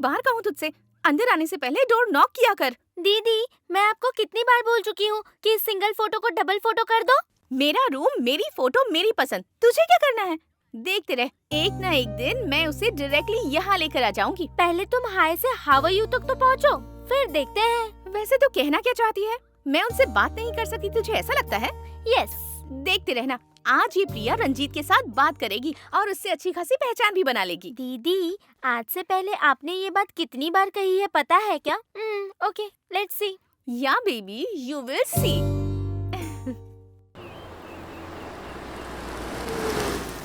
बार कहूँ तुझसे, अंदर आने से पहले डोर नॉक किया कर। दीदी, मैं आपको कितनी बार बोल चुकी हूँ कि इस सिंगल फोटो को डबल फोटो कर दो। मेरा रूम, मेरी फोटो, मेरी पसंद, तुझे क्या करना है? देखते रह, एक ना एक दिन मैं उसे डायरेक्टली यहाँ लेकर आ जाऊंगी। पहले तुम हाय से हाउ आर यू तक तो पहुँचो, फिर देखते हैं। वैसे तो कहना क्या चाहती है? मैं उनसे बात नहीं कर सकती, तुझे ऐसा लगता है? यस। देखते रहना, आज ये प्रिया रंजीत के साथ बात करेगी और उससे अच्छी खासी पहचान भी बना लेगी। दीदी, आज से पहले आपने ये बात कितनी बार कही है पता है क्या? Okay, let's see. या बेबी, यू विल सी।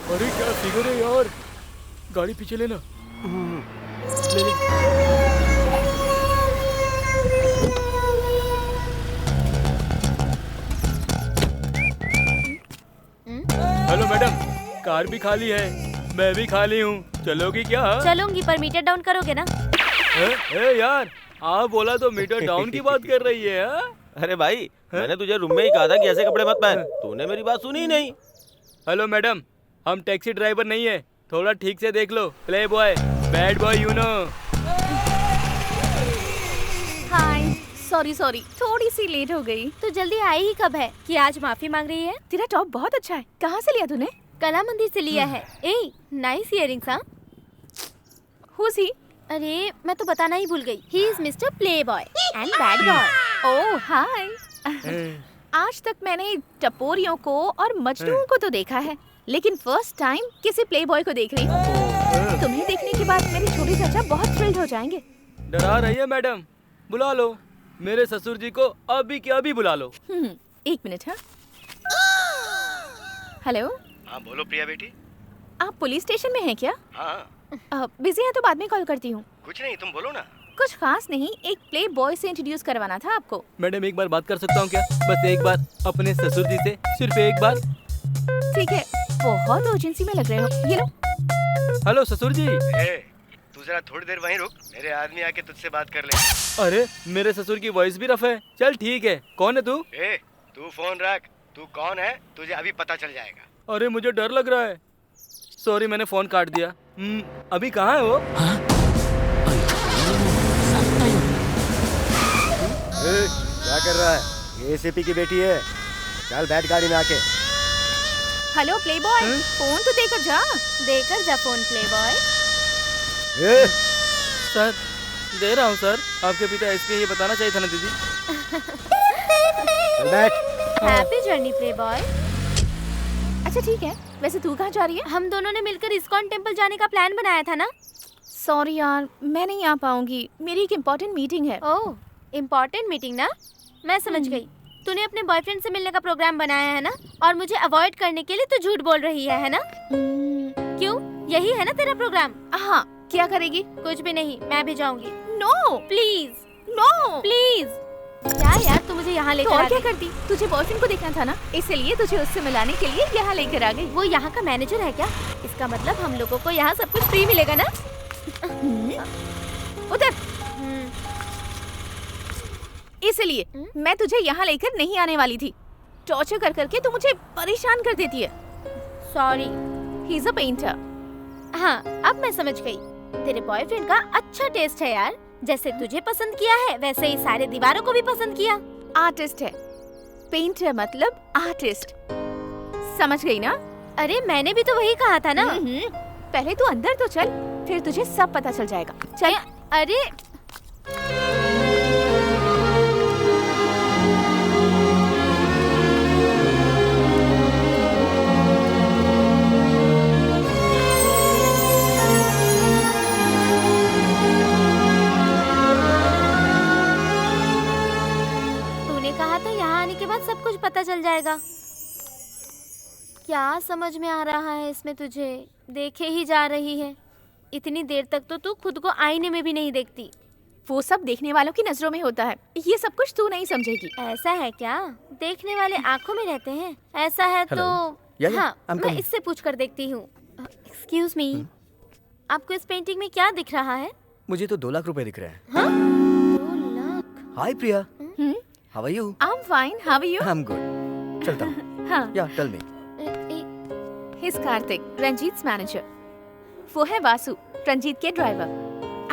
अरे क्या फिगर है यार, गाड़ी पीछे लेना। ले ले। हेलो मैडम, कार भी खाली है, मैं भी खाली हूँ, चलोगी क्या? चलूंगी, पर मीटर डाउन करोगे ना? ए यार, आप बोला तो मीटर डाउन की बात कर रही है। अरे भाई, मैंने तुझे रूम में ही कहा था कि ऐसे कपड़े मत पहन, तूने मेरी बात सुनी ही नहीं। हेलो मैडम, हम टैक्सी ड्राइवर नहीं है, थोड़ा ठीक से देख लो। Playboy, bad boy, you know. Hi, sorry, थोड़ी सी लेट हो गई। तो जल्दी आई ही कब है कि आज माफी मांग रही है? तेरा टॉप बहुत अच्छा है, कहाँ से लिया तूने? कला मंदिर से लिया है। ए, नाइस इयररिंग्स। हाँ, Who's he? अरे मैं तो बताना ही भूल गई। He is mister playboy and bad boy. Oh hi. आज तक मैंने टपोरियों को और मजनूओं को तो देखा है, लेकिन फर्स्ट टाइम किसी प्ले बॉय को देख रही हूँ। तुम्हें देखने के बाद मेरे छोटे चाचा बहुत थ्रिल्ड हो जाएंगे। डरा रही है मैडम, बुला लो मेरे ससुर जी को, अभी के अभी बुला लो। एक मिनट। हाँ, हेलो। हाँ बोलो प्रिया बेटी। आप पुलिस स्टेशन में हैं क्या? हाँ। बिजी है तो बाद में कॉल करती हूँ। कुछ नहीं, तुम बोलो ना। कुछ खास नहीं, एक प्ले बॉय से इंट्रोड्यूस करवाना था आपको। मैडम एक बार बात कर सकता हूँ क्या? बस एक बार, अपने ससुर जी से, सिर्फ एक बार। ठीक है, बहुत अर्जेंसी में लग रहे हो, ये लो। हेलो ससुर जी। तू जरा थोड़ी देर वहीं रुक, मेरे आदमी आके तुझसे बात कर ले। अरे मेरे ससुर की वॉइस भी रफ है। चल ठीक है, कौन है तू? तू फोन रख, तू कौन है तुझे अभी पता चल जाएगा। अरे मुझे डर लग रहा है, सॉरी मैंने फोन काट दिया। अभी कहाँ है वो? क्या कर रहा है? एसीपी की बेटी है, चल बैठ गाड़ी में आके। हेलो प्ले बॉय, फोन तो देकर जा। देकर जा फोन प्ले बॉय। सर दे रहा हूँ सर, आपके पिता एसपी, ये बताना चाहिए था ना दीदी। चल बैठ। Happy journey play boy. अच्छा ठीक है, वैसे तू कहाँ जा रही है? हम दोनों ने मिलकर इस्कॉन टेम्पल जाने का प्लान बनाया था ना। सॉरी यार, मैं नहीं आ पाऊंगी, मेरी एक इम्पोर्टेंट मीटिंग है। ओह, इम्पोर्टेंट मीटिंग ना, मैं समझ गई। तूने अपने बॉयफ्रेंड से मिलने का प्रोग्राम बनाया है ना, और मुझे अवॉइड करने के लिए तू झूठ बोल रही है ना? क्यों, यही है ना तेरा प्रोग्राम? हाँ, क्या करेगी? कुछ भी नहीं, मैं भी जाऊंगी। No please, no please. क्या यार, तू मुझे यहाँ लेकर और क्या करती? तुझे बॉयफ्रेंड को देखना था ना, इसलिए तुझे उससे मिलाने के लिए यहाँ लेकर आ गई। वो यहाँ का मैनेजर है क्या? इसका मतलब हम लोगों को यहाँ सब कुछ फ्री मिलेगा ना? उधर। इसलिए मैं तुझे यहाँ लेकर नहीं आने वाली थी। टॉर्चर कर करके तू मुझे परेशान कर देती है। Sorry. He is a painter. हाँ, अब मैं समझ गई। तेरे बॉयफ्रेंड का अच्छा टेस्ट है यार, जैसे तुझे पसंद किया है वैसे ही सारे दीवारों को भी पसंद किया। आर्टिस्ट है, पेंटर मतलब आर्टिस्ट, समझ गई ना? अरे मैंने भी तो वही कहा था ना। पहले तू अंदर तो चल, फिर तुझे सब पता चल जाएगा। चल। अरे सब कुछ पता चल जाएगा। क्या समझ में आ रहा है इसमें तुझे? देखे ही जा रही है। इतनी देर तक तो तू खुद को आईने में भी नहीं देखती। वो सब देखने वालों की नजरों में होता है, ये सब कुछ तू नहीं समझेगी। ऐसा है क्या? देखने वाले आंखों में रहते हैं। ऐसा है तो हाँ, मैं इससे पूछ कर देखती हूँ। एक्सक्यूज मी, आपको इस पेंटिंग में क्या दिख रहा है? मुझे तो 2 लाख रुपए दिख रहे हैं। 2 lakh? Hi Priya, how are you? I am fine, how are you? I am good. चलता हूँ। हाँ, yeah tell me. He is Kartik, Ranjit's manager. वो है वासु, रंजीत के ड्राइवर।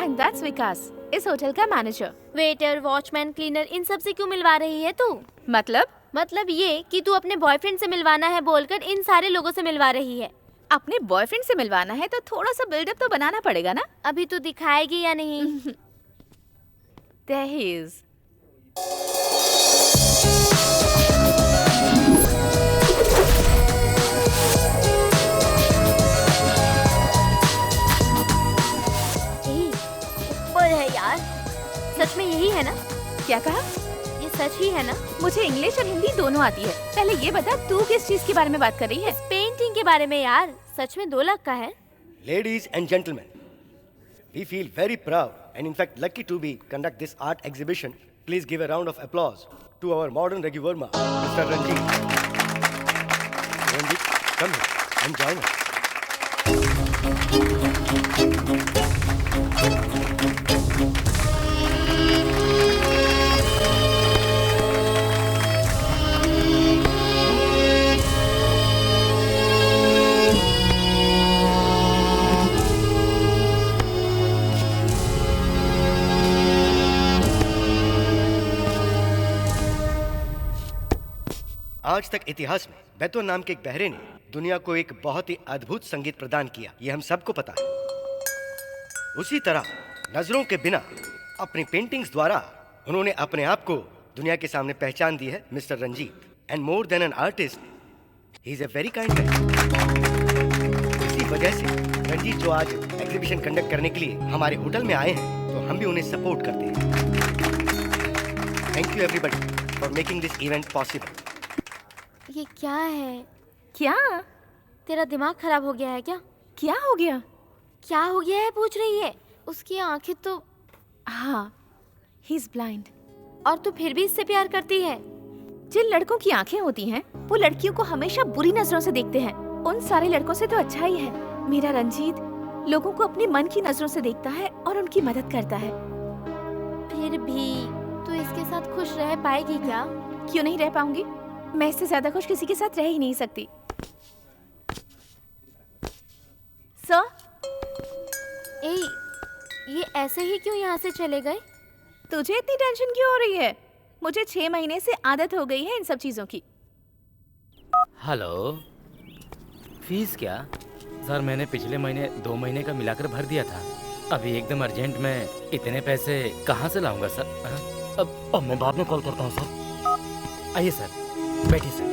एंड दैट्स विकास, इस होटल का मैनेजर। वेटर, वॉचमैन, क्लीनर, इन सब से क्यों मिलवा रही है तू? मतलब ये कि तू अपने बॉयफ्रेंड से मिलवाना है बोलकर इन सारे लोगों से मिलवा रही है। अपने बॉयफ्रेंड से मिलवाना है तो थोड़ा सा बिल्डअप तो बनाना पड़ेगा ना। अभी तू दिखाएगी या नहीं? There he is. ऊपर है यार। सच में यही है ना? क्या कहा? ये सच ही है ना? मुझे इंग्लिश और हिंदी दोनों आती है। पहले ये बता तू किस चीज के बारे में बात कर रही है? पेंटिंग के बारे में यार। सच में 2 लाख का है? Ladies and gentlemen, we feel very proud and in fact lucky to be conduct this art exhibition. Please give a round of applause to our modern Raghu Verma, Mr. Ranjit. Ranjit, come here and join us. आज तक इतिहास में बेतो नाम के एक बहरे ने दुनिया को एक बहुत ही अद्भुत संगीत प्रदान किया, ये हम सबको पता है। उसी तरह नजरों के बिना अपनी पेंटिंग्स द्वारा उन्होंने अपने आप को दुनिया के सामने पहचान दी है mister Ranjit. And more than an artist, he is a very kind guy. इसी वजह से रंजीत जो आज एग्जीबिशन कंडक्ट करने के लिए हमारे होटल में आए हैं, तो हम भी उन्हें सपोर्ट करते हैं। Thank you everybody for making this event possible. ये क्या है? क्या? तेरा दिमाग खराब हो गया है क्या? क्या हो गया? क्या हो गया है पूछ रही है। उसकी आंखें तो... हाँ, ही इज ब्लाइंड। और तू फिर भी इससे प्यार करती है? जिन लड़कों की आंखें होती हैं, वो लड़कियों को हमेशा बुरी नजरों से देखते हैं। उन सारे लड़कों से तो अच्छा ही है मेरा रंजीत लोगों को अपने मन की नजरों से देखता है और उनकी मदद करता है। फिर भी तू इसके साथ खुश रह पाएगी क्या? क्यों नहीं रह पाऊंगी? मैं इससे ज्यादा खुश किसी के साथ रह ही नहीं सकती। सर, ए, ये ऐसे ही क्यों यहाँ से चले गए? तुझे इतनी टेंशन क्यों हो रही है? मुझे 6 महीने से आदत हो गई है इन सब चीजों की। हेलो, फीस क्या? सर मैंने पिछले महीने 2 महीने का मिलाकर भर दिया था। अभी एकदम अर्जेंट में इतने पैसे कहाँ से लाऊंगा सर? अब मैं बाद में कॉल करता हूँ सर। आइए सर, बैठिए सर।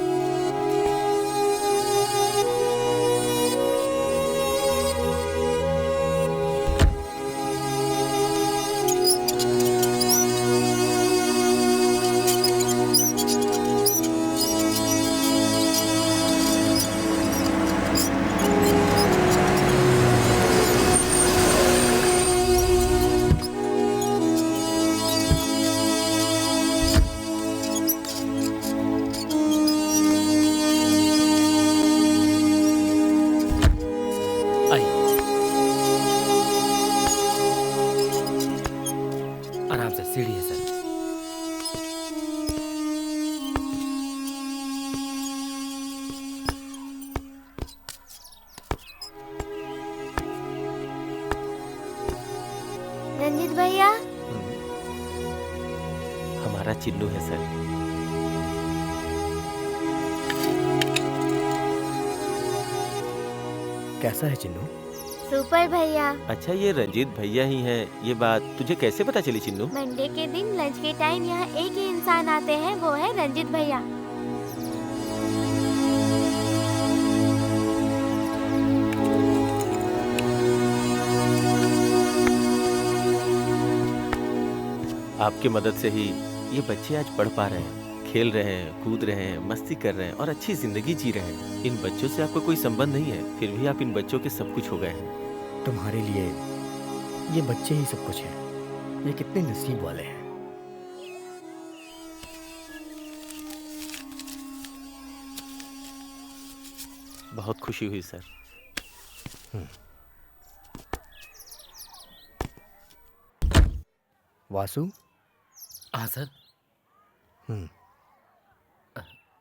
आराम से, सीढ़ी है सर। रंजीत भैया, हमारा चिल्लू है सर। कैसा है चिन्नू? सुपर भैया। अच्छा, ये रंजीत भैया ही हैं। ये बात तुझे कैसे पता चली चिन्नू? मंडे के दिन लंच के टाइम यहाँ एक ही इंसान आते हैं, वो है रंजीत भैया। आपकी मदद से ही ये बच्चे आज पढ़ पा रहे हैं, खेल रहे हैं, कूद रहे हैं, मस्ती कर रहे हैं और अच्छी जिंदगी जी रहे हैं। इन बच्चों से आपका कोई संबंध नहीं है, फिर भी आप इन बच्चों के सब कुछ हो गए हैं। तुम्हारे लिए ये बच्चे ही सब कुछ हैं। ये कितने नसीब वाले हैं। बहुत खुशी हुई सर। वासु? हाँ sir.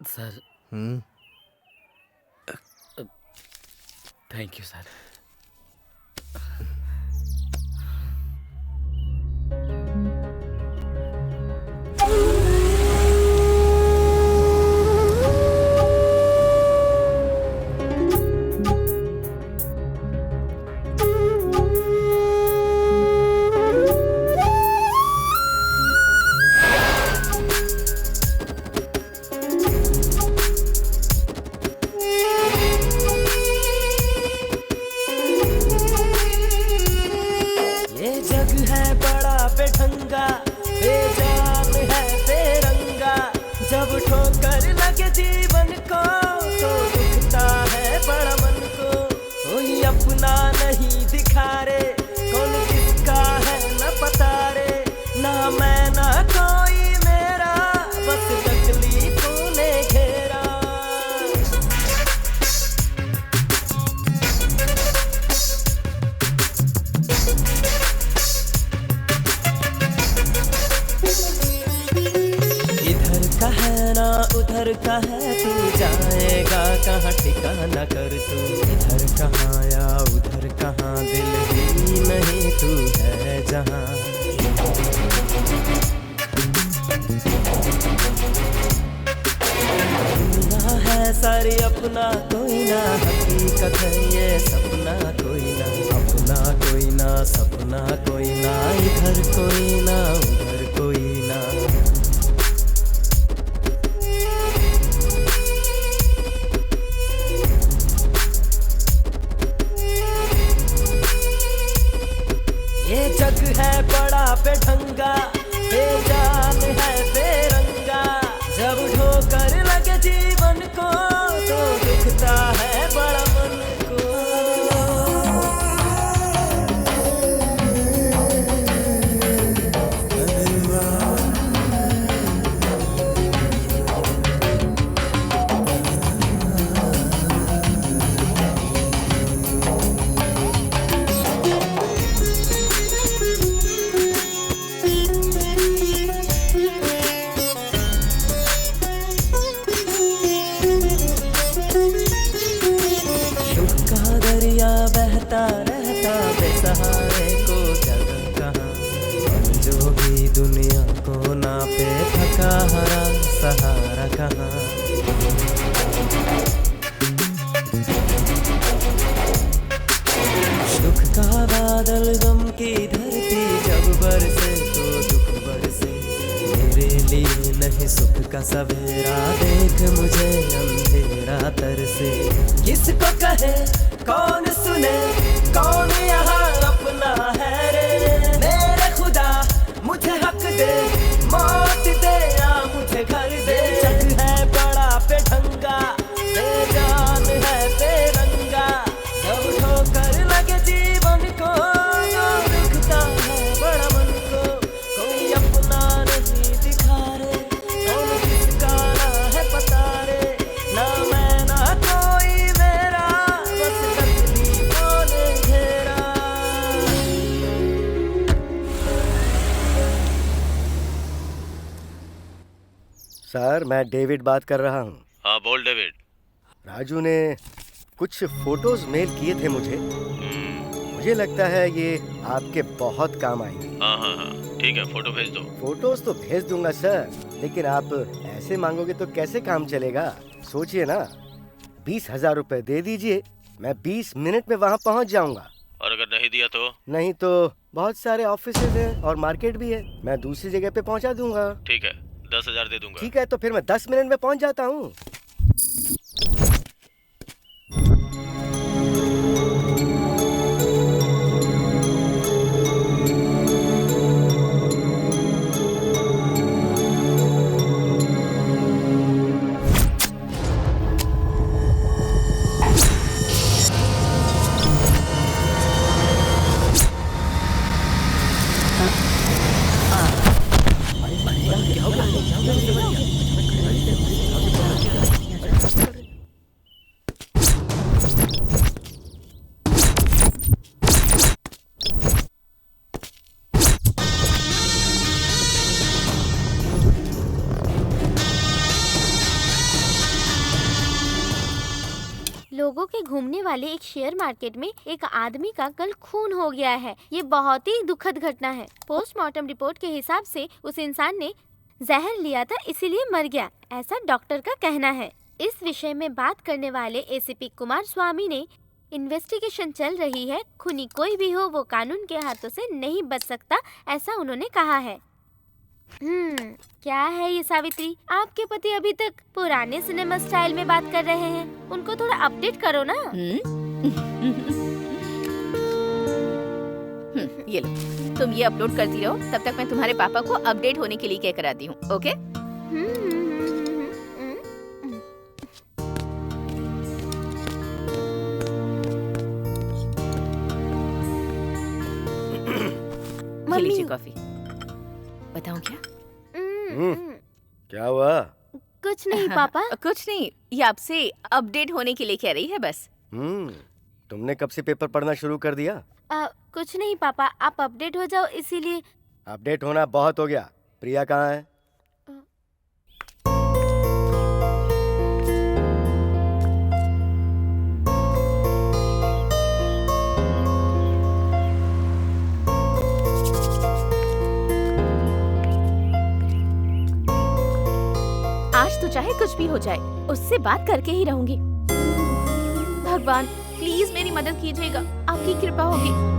Sir thank you sir. जाएगा कहाँ ठिकाना कर तू। इधर कहाँ या उधर कहाँ दिल ही नहीं तू है जहाँ। दुनिया है सारी अपना कोई ना, हकीकत है ये सपना कोई ना। अपना कोई ना सपना कोई ना, इधर कोई ना उधर कोई ना। ये जग है बड़ा बेढंगा, बेजान है बेरंगा। जब ठोकर लगे जीवन को तो दुखता है बड़ा मन को। बहता रहता बेसहारे को जगह कहाँ। मन जो भी दुनिया को नापे, थका हरा सहारा कहाँ। सुख का बादल गम की धरती जब बरसे तो दुख बरसे। मेरे लिए नहीं सुख का सवेरा, देख मुझे अंधेरा तरसे। किसको कहे कौन सुने, कौन यहाँ अपना है रे। मेरे खुदा मुझे हक दे, मौत दे या मुझे घर दे। जग है बड़ा बेढंगा, बेजान है बेरंगा। जब ठोकर लगे जीवन को तो दुखता है बड़ा मन को। कोई अपना नहीं दिखा रे, कौन किसका ना है पता रे। ना मैं ना कोई मेरा, बस तकलीफों ने घेरा। सर, मैं डेविड बात कर रहा हूँ। हाँ बोल डेविड। राजू ने कुछ फोटोज मेल किए थे मुझे। मुझे लगता है ये आपके बहुत काम आएंगे। हाँ हाँ हाँ ठीक है, फोटो भेज दो। फोटोज तो भेज दूंगा सर, लेकिन आप ऐसे मांगोगे तो कैसे काम चलेगा। सोचिए ना, 20,000 रुपए दे दीजिए, मैं 20 मिनट में वहाँ पहुँच जाऊँगा। और अगर नहीं दिया तो? नहीं तो बहुत सारे ऑफिसेज हैं और मार्केट भी है, मैं दूसरी जगह पे पहुँचा दूंगा। ठीक है, 10,000 दे दूंगा। ठीक है, तो फिर मैं 10 मिनट में पहुँच जाता हूँ। लोगों के घूमने वाले एक शेयर मार्केट में एक आदमी का कल खून हो गया है। ये बहुत ही दुखद घटना है। पोस्टमार्टम रिपोर्ट के हिसाब से उस इंसान ने जहर लिया था, इसीलिए मर गया, ऐसा डॉक्टर का कहना है। इस विषय में बात करने वाले एसीपी कुमार स्वामी ने इन्वेस्टिगेशन चल रही है, खूनी कोई भी हो वो कानून के हाथों से नहीं बच सकता, ऐसा उन्होंने कहा है। क्या है ये सावित्री, आपके पति अभी तक पुराने सिनेमा स्टाइल में बात कर रहे हैं, उनको थोड़ा अपडेट करो ना। ये लो, तुम ये अपलोड करती रहो, तब तक मैं तुम्हारे पापा को अपडेट होने के लिए कह कर आती हूँ। ओके? ये लीजिए कॉफी। बताऊं क्या? क्या हुआ? कुछ नहीं पापा। कुछ नहीं, ये आपसे अपडेट होने के लिए कह रही है बस। तुमने कब से पेपर पढ़ना शुरू कर दिया? कुछ नहीं पापा, आप अपडेट हो जाओ इसीलिए। अपडेट होना बहुत हो गया। प्रिया कहाँ है? भी हो जाए, उससे बात करके ही रहूंगी। भगवान प्लीज मेरी मदद कीजिएगा, आपकी कृपा होगी।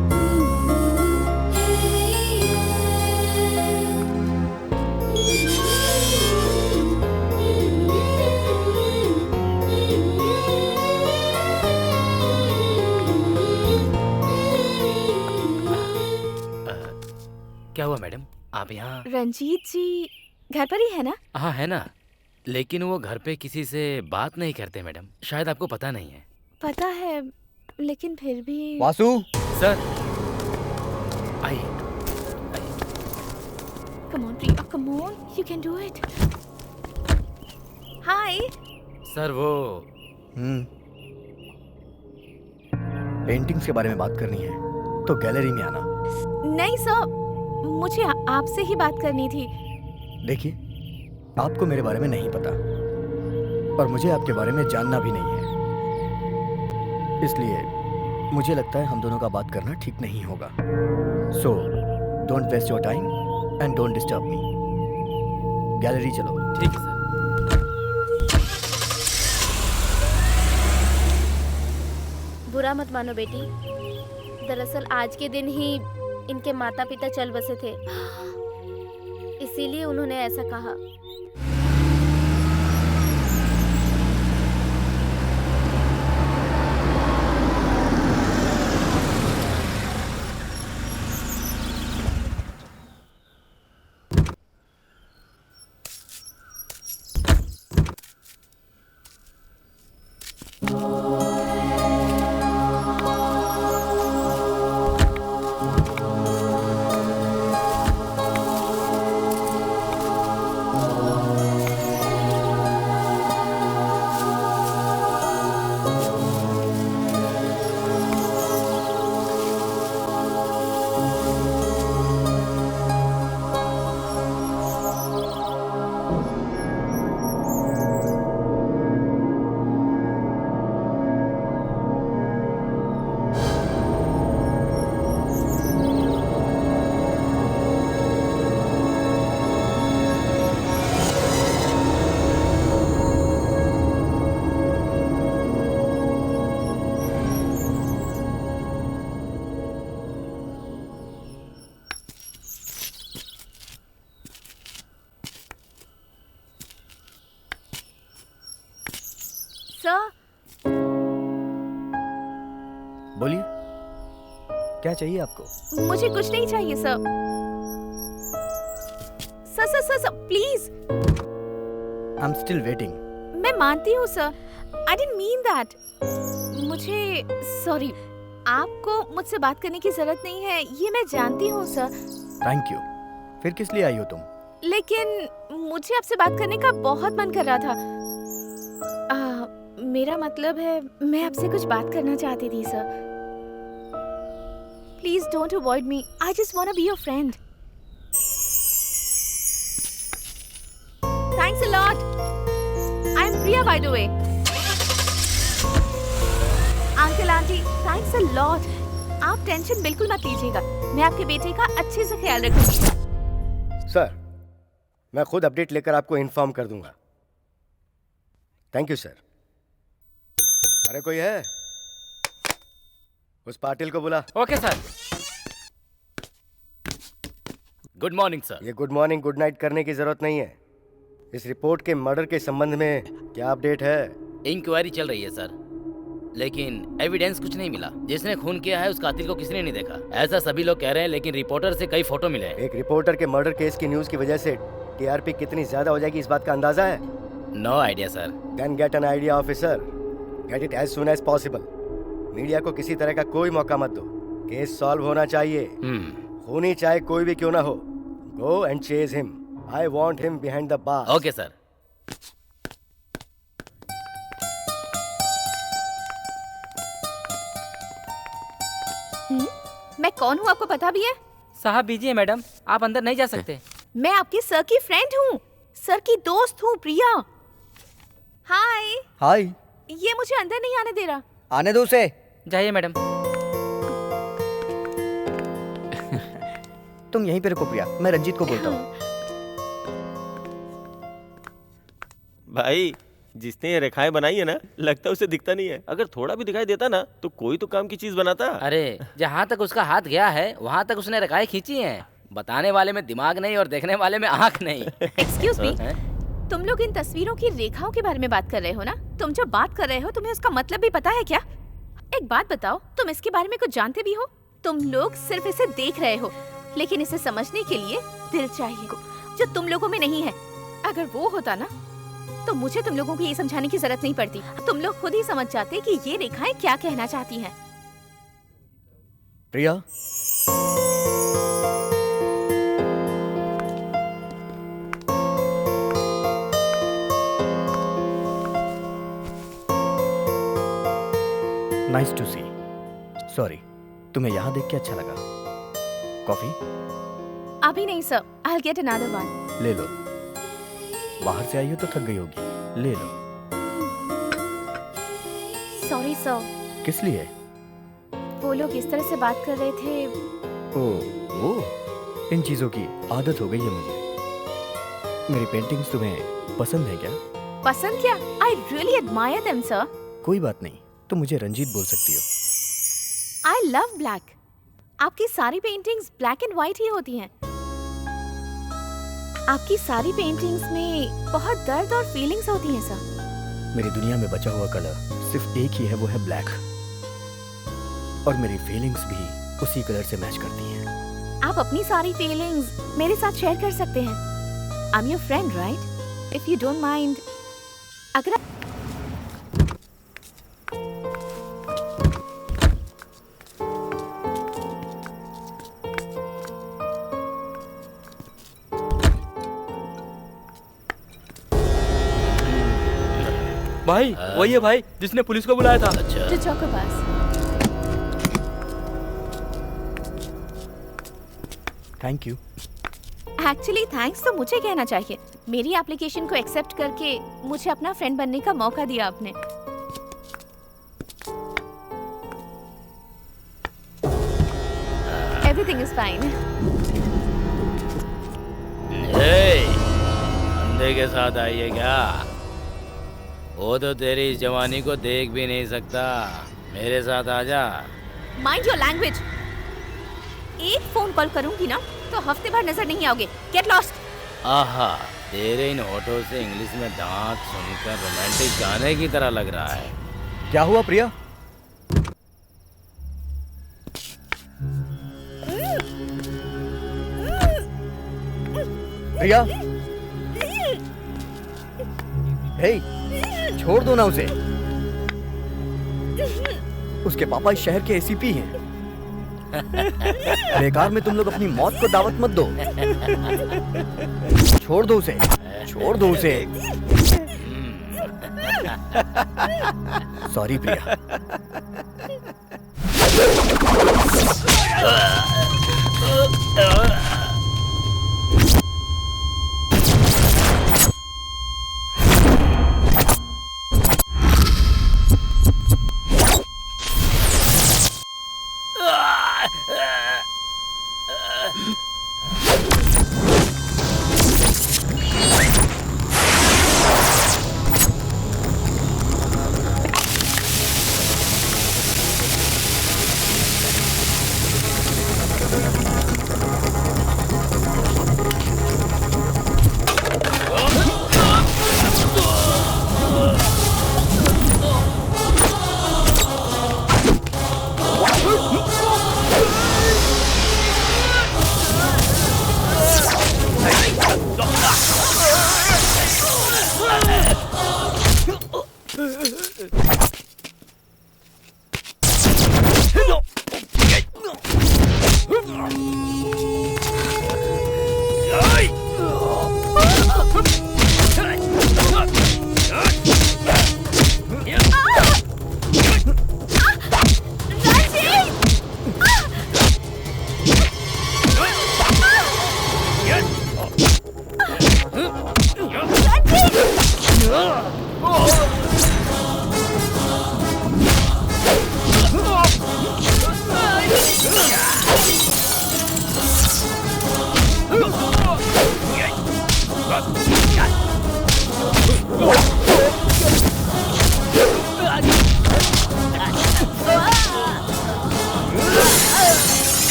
क्या हुआ मैडम, आप यहाँ? रंजीत जी घर पर ही है ना? हाँ है ना, लेकिन वो घर पे किसी से बात नहीं करते मैडम, शायद आपको पता नहीं है। पता है, लेकिन फिर भी। वासु, सर आइए। Come on Priya, come on, you can do it. Hi. Sir वो पेंटिंग्स के बारे में बात करनी है तो गैलरी में आना। नहीं सर, मुझे आपसे ही बात करनी थी। देखिए, आपको मेरे बारे में नहीं पता और मुझे आपके बारे में जानना भी नहीं है, इसलिए मुझे लगता है हम दोनों का बात करना ठीक नहीं होगा। So don't waste your time and don't disturb me. Gallery चलो। ठीक है सर। बुरा मत मानो बेटी, दरअसल आज के दिन ही इनके माता पिता चल बसे थे, इसीलिए उन्होंने ऐसा कहा। बोलिए, क्या चाहिए आपको? मुझे कुछ नहीं चाहिए sir. Sir please. I am still waiting. मैं मानती हूँ sir, I didn't mean that. मुझे सॉरी, आपको मुझसे बात करने की जरूरत नहीं है, ये मैं जानती हूँ सर। Thank you. फिर किस लिए आई हो तुम? लेकिन मुझे आपसे बात करने का बहुत मन कर रहा था। मेरा मतलब है, मैं आपसे कुछ बात करना चाहती थी sir. Please don't avoid me, I just want to be your friend. Thanks a lot. I am Priya by the way. Uncle aunty, thanks a lot. आप टेंशन बिल्कुल मत लीजिएगा, मैं आपके बेटे का अच्छे से ख्याल रखूंगी। सर, मैं खुद अपडेट लेकर आपको इन्फॉर्म कर दूंगा। Thank you sir. अरे कोई है? उस पाटिल को बुला। Okay sir. Good morning sir. ये गुड मॉर्निंग गुड नाइट करने की जरूरत नहीं है। इस रिपोर्ट के मर्डर के संबंध में क्या अपडेट है? इंक्वायरी चल रही है सर, लेकिन एविडेंस कुछ नहीं मिला। जिसने खून किया है उस कातिल को किसने नहीं देखा, ऐसा सभी लोग कह रहे हैं, लेकिन रिपोर्टर से कई फोटो मिले हैं। एक रिपोर्टर के मर्डर केस की न्यूज की वजह से टीआरपी कितनी ज्यादा हो जाएगी, इस बात का अंदाजा है? No idea sir. Then get an idea officer, get it as soon as possible. Media को किसी तरह का कोई मौका मत दो, केस सॉल्व होना चाहिए। खूनी चाहे कोई भी क्यों ना हो, go and chase him. I want him behind the bar. Okay sir. मैं कौन हूँ आपको पता भी है? साहब बिजी है मैडम, आप अंदर नहीं जा सकते। मैं आपकी सर की फ्रेंड हूँ, सर की दोस्त हूँ, प्रिया। हाय। हाय। ये मुझे अंदर नहीं आने दे रहा। आने दो उसे। जाइए मैडम। तुम यहीं पे रुको प्रिया, मैं रंजीत को बोलता हूँ। भाई जिसने ये रेखाएं बनाई है ना, लगता उसे दिखता नहीं है। अगर थोड़ा भी दिखाई देता ना तो कोई तो काम की चीज बनाता। अरे जहाँ तक उसका हाथ गया है वहाँ तक उसने रेखाएं खींची हैं। बताने वाले में दिमाग नहीं और देखने वाले में आँख नहीं। एक्सक्यूज मी, हैं? तुम लोग इन तस्वीरों की रेखाओं के बारे में बात कर रहे हो ना? तुम जो बात कर रहे हो तुम्हें उसका मतलब भी पता है क्या? एक बात बताओ, तुम इसके बारे में कुछ जानते भी हो? तुम लोग सिर्फ इसे देख रहे हो, लेकिन इसे समझने के लिए दिल चाहिए, जो तुम लोगों में नहीं है। अगर वो होता ना तो मुझे तुम लोगों को ये समझाने की जरूरत नहीं पड़ती। तुम लोग खुद ही समझ जाते कि ये रेखाएं क्या कहना चाहती हैं। प्रिया, नाइस टू सी। सॉरी, तुम्हें यहाँ देख के अच्छा लगा। कॉफी? अभी नहीं sir, I'll get another one। ले लो। बाहर से आई हो तो थक गई होगी, ले लो। सॉरी सर, किस लिए? वो लोग इस तरह से बात कर रहे थे। ओह, वो इन चीजों की आदत हो गई है मुझे। मेरी पेंटिंग्स तुम्हें पसंद है क्या? पसंद क्या? I really admire them sir। कोई बात नहीं, तुम मुझे रंजीत बोल सकती हो। I love black। आपकी सारी पेंटिंग्स ब्लैक एंड व्हाइट ही होती हैं। आपकी सारी पेंटिंग्स में बहुत दर्द और फीलिंग्स होती हैं सर। मेरी दुनिया में बचा हुआ कलर सिर्फ एक ही है, वो है ब्लैक। और मेरी फीलिंग्स भी उसी कलर से मैच करती हैं। आप अपनी सारी फीलिंग्स मेरे साथ शेयर कर सकते हैं। I am your friend right? If you don't mind, अगर भाई वही है भाई जिसने पुलिस को बुलाया था। अच्छा, जो चौक के पास। Thank you. एक्चुअली थैंक्स तो मुझे कहना चाहिए। मेरी एप्लीकेशन को एक्सेप्ट करके मुझे अपना फ्रेंड बनने का मौका दिया आपने। Everything is fine. अंधे के साथ आई है क्या? वो तो तेरी इस जवानी को देख भी नहीं सकता। मेरे साथ आजा। Mind your language. एक फोन कॉल करूंगी ना तो हफ्ते भर नजर नहीं आओगे। Get lost. आहा, तेरे इन होठों से इंग्लिश में दांत सुनकर रोमांटिक गाने की तरह लग रहा है। क्या हुआ प्रिया? प्रिया, हे, छोड़ दो ना उसे। उसके पापा इस शहर के एसीपी हैं। बेकार में तुम लोग अपनी मौत को दावत मत दो। छोड़ दो उसे, छोड़ दो उसे। सॉरी प्रिया।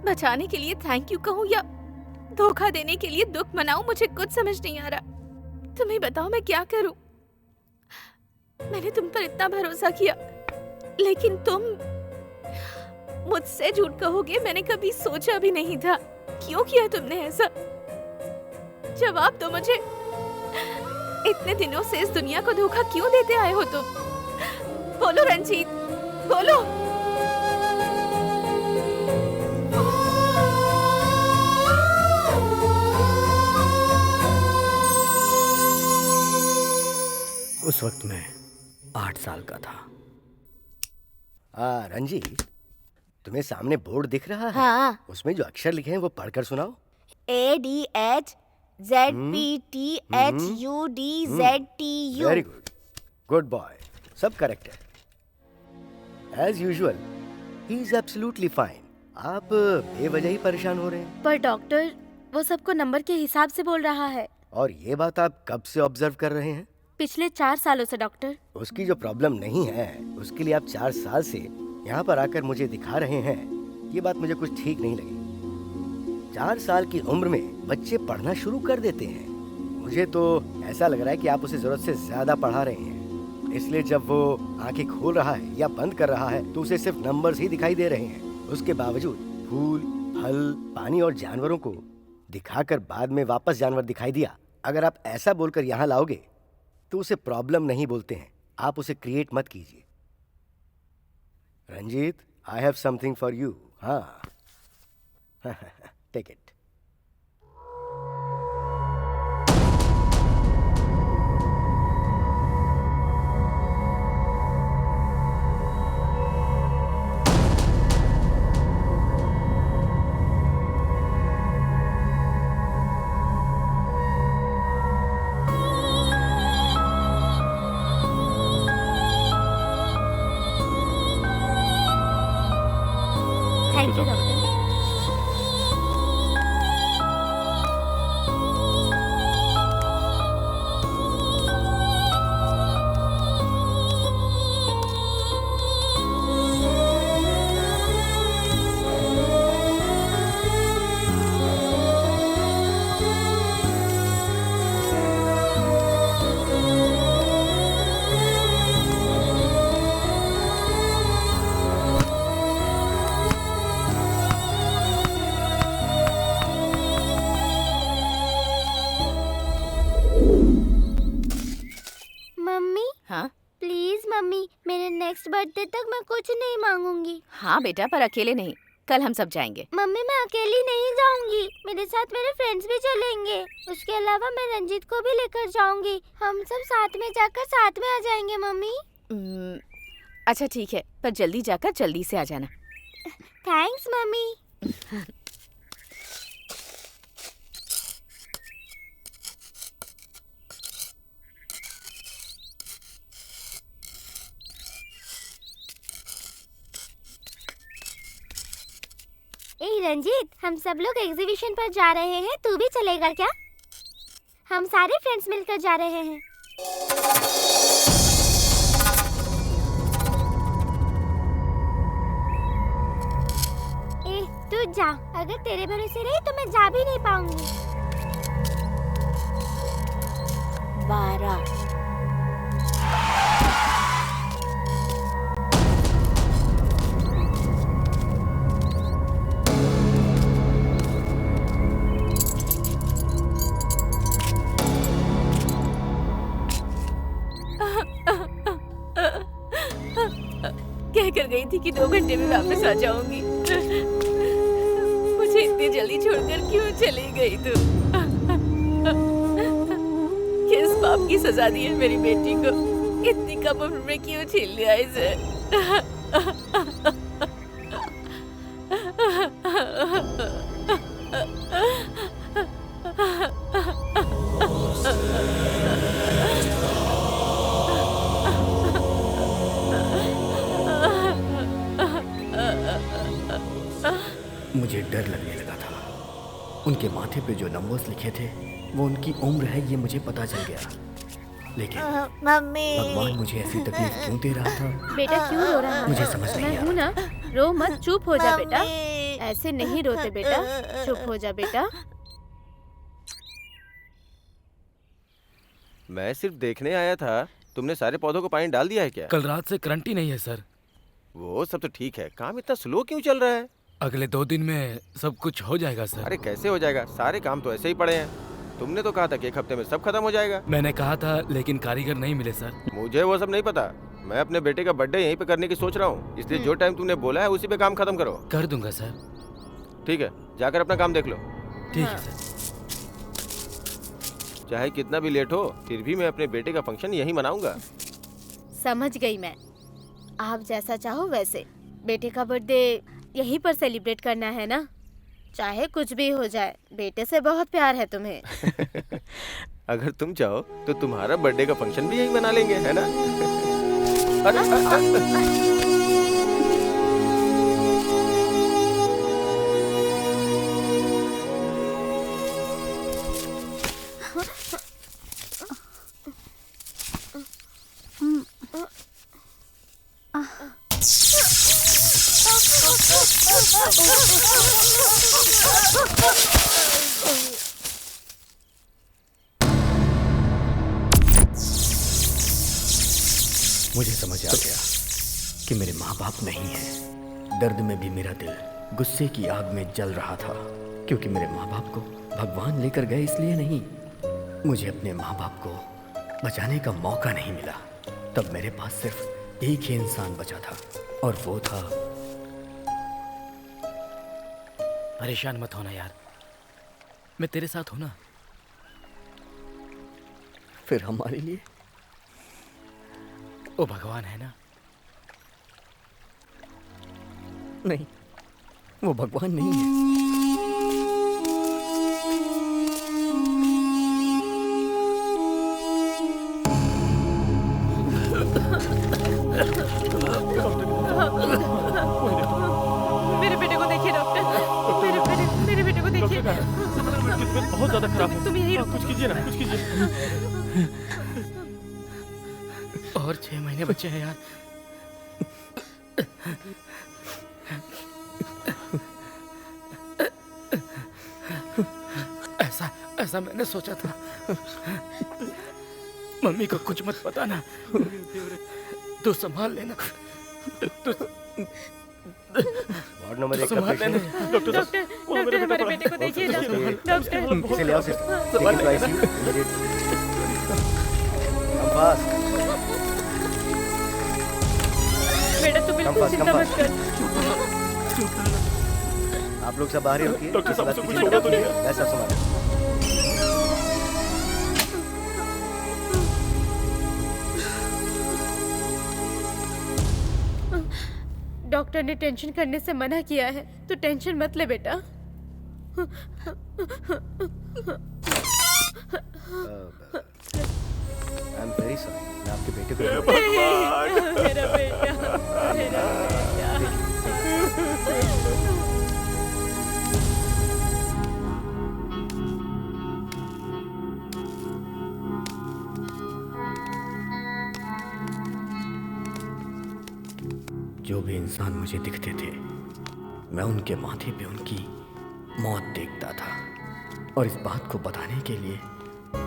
बचाने के लिए थैंक यू कहूँ या धोखा देने के लिए दुख मनाऊं, मुझे कुछ समझ नहीं आ रहा। तुम ही बताओ मैं क्या करूं। मैंने तुम पर इतना भरोसा किया, लेकिन तुम मुझसे झूठ कहोगे मैंने कभी सोचा भी नहीं था। क्यों किया तुमने ऐसा? जवाब दो मुझे। इतने दिनों से इस दुनिया को धोखा क्यों देते आए हो तुम? बोलो रंजीत, बोलो। उस वक्त मैं 8 साल का था। रंजीत, तुम्हें सामने बोर्ड दिख रहा है? हाँ। उसमें जो अक्षर लिखे हैं वो पढ़कर सुनाओ। ADHZPTHUDZTU। Very good, good boy, सब करेक्ट है। As usual he is absolutely fine. आप बेवजह ही परेशान हो रहे हैं। पर डॉक्टर, वो सबको नंबर के हिसाब से बोल रहा है। और ये बात आप कब से ऑब्जर्व कर रहे हैं? पिछले 4 सालों से डॉक्टर। उसकी जो प्रॉब्लम नहीं है उसके लिए आप 4 साल से यहाँ पर आकर मुझे दिखा रहे हैं, ये बात मुझे कुछ ठीक नहीं लगी। 4 साल की उम्र में बच्चे पढ़ना शुरू कर देते हैं। मुझे तो ऐसा लग रहा है कि आप उसे जरूरत से ज्यादा पढ़ा रहे हैं, इसलिए जब वो आंखें खोल रहा है या बंद कर रहा है तो उसे सिर्फ नंबर्स ही दिखाई दे रहे हैं। उसके बावजूद फूल, फल, पानी और जानवरों को दिखाकर बाद में वापस जानवर दिखाई दिया। अगर आप ऐसा बोलकर यहाँ लाओगे तो उसे प्रॉब्लम नहीं बोलते हैं। आप उसे क्रिएट मत कीजिए। Ranjit, I have something for you. हाँ, take it. Thank you doctor. Mummy, हाँ प्लीज मम्मी, मेरे नेक्स्ट बर्थडे तक मैं कुछ नहीं मांगूंगी। हाँ बेटा, पर अकेले नहीं, कल हम सब जाएंगे। मम्मी, मैं अकेली नहीं जाऊंगी, मेरे साथ मेरे फ्रेंड्स भी चलेंगे। उसके अलावा मैं रंजीत को भी लेकर जाऊंगी। हम सब साथ में जाकर साथ में आ जाएंगे मम्मी। अच्छा ठीक है, पर जल्दी जाकर जल्दी से आ जाना। Thanks mummy. ए रंजीत, हम सब लोग एग्जीबिशन पर जा रहे हैं, तू भी चलेगा क्या? हम सारे फ्रेंड्स मिलकर जा रहे हैं। ए तू जा, अगर तेरे भरोसे रही तो मैं जा भी नहीं पाऊंगी। 12 कह कर गई थी कि 2 घंटे में वापस आ जाऊंगी। मुझे इतनी जल्दी छोड़कर क्यों चली गई तू? किस पाप की सजा दी है मेरी बेटी को? इतनी कम उम्र में क्यों छीन लिया इसे? उनके माथे पे जो नंबर्स लिखे थे वो उनकी उम्र है, ये मुझे पता चल गया। लेकिन मम्मी भगवान मुझे ऐसी तकलीफ क्यों दे रहा था, बेटा क्यों रो रहा है? मुझे समझ नहीं मैं आ हूँ रहा। ना, रो मत, चुप हो जा बेटा। ऐसे नहीं रोते बेटा, चुप हो जा बेटा। मैं सिर्फ देखने आया था। तुमने सारे पौधों को पानी डाल दिया है क्या? कल रात से करंट ही नहीं है सर। वो सब तो ठीक है, काम इतना स्लो क्यों चल रहा है? अगले 2 दिन में सब कुछ हो जाएगा सर। अरे कैसे हो जाएगा, सारे काम तो ऐसे ही पड़े हैं। तुमने तो कहा था कि 1 हफ्ते में सब खत्म हो जाएगा। मैंने कहा था लेकिन कारीगर नहीं मिले सर। मुझे वो सब नहीं पता। मैं अपने बेटे का बर्थडे यहीं पे करने की सोच रहा हूँ, इसलिए जो टाइम तुमने बोला है उसी पे काम खत्म करो। कर दूंगा सर। ठीक है, जाकर अपना काम देख लो। ठीक है सर। चाहे कितना भी लेट हो, फिर भी मैं अपने बेटे का फंक्शन यहीं मनाऊंगा। समझ गई मैं, आप जैसा चाहो वैसे। बेटे का बर्थडे यहीं पर सेलिब्रेट करना है ना? चाहे कुछ भी हो जाए, बेटे से बहुत प्यार है तुम्हें। अगर तुम चाहो तो तुम्हारा बर्थडे का फंक्शन भी यहीं मना लेंगे, है ना? अरे, मुझे समझ आ गया कि मेरे माँ बाप नहीं हैं। दर्द में भी मेरा दिल गुस्से की आग में जल रहा था, क्योंकि मेरे माँ बाप को भगवान लेकर गए इसलिए नहीं, मुझे अपने माँ बाप को बचाने का मौका नहीं मिला। तब मेरे पास सिर्फ एक ही इंसान बचा था और वो था। परेशान मत होना यार, मैं तेरे साथ हूं ना। फिर हमारे लिए वो भगवान है ना। नहीं, वो भगवान नहीं है। मेरे बेटे को देखिए डॉक्टर, मेरे बेटे को देखिए। बहुत ज्यादा खराब है। तुम यही रुको। कुछ कीजिए ना, कुछ कीजिए। और 6 महीने बचे हैं यार। ऐसा मैंने सोचा था। मम्मी को कुछ मत बताना, तू संभाल लेना। वार्ड नंबर 1 का संभाल लेना। पेशेंट। डॉक्टर हमारे बेटे को देखिए। डॉक्टर इसे ले आओ sister, take it to ICU immediately. Come fast. बेटा तू बिल्कुल चिंता मत कर। आप लोग सब बाहर ही रुकिए। डॉक्टर साहब, किसी बात की कुछ चिंता होगा तो नहीं? मैं सब संभालूंगा। डॉक्टर ने टेंशन करने से मना किया है, तो टेंशन मत ले बेटा। आई एम वेरी सॉरी, मैं आपके बेटे को मेरा बेटा, मेरा बेटा। जो भी इंसान मुझे दिखते थे, मैं उनके माथे पे उनकी मौत देखता था, और इस बात को बताने के लिए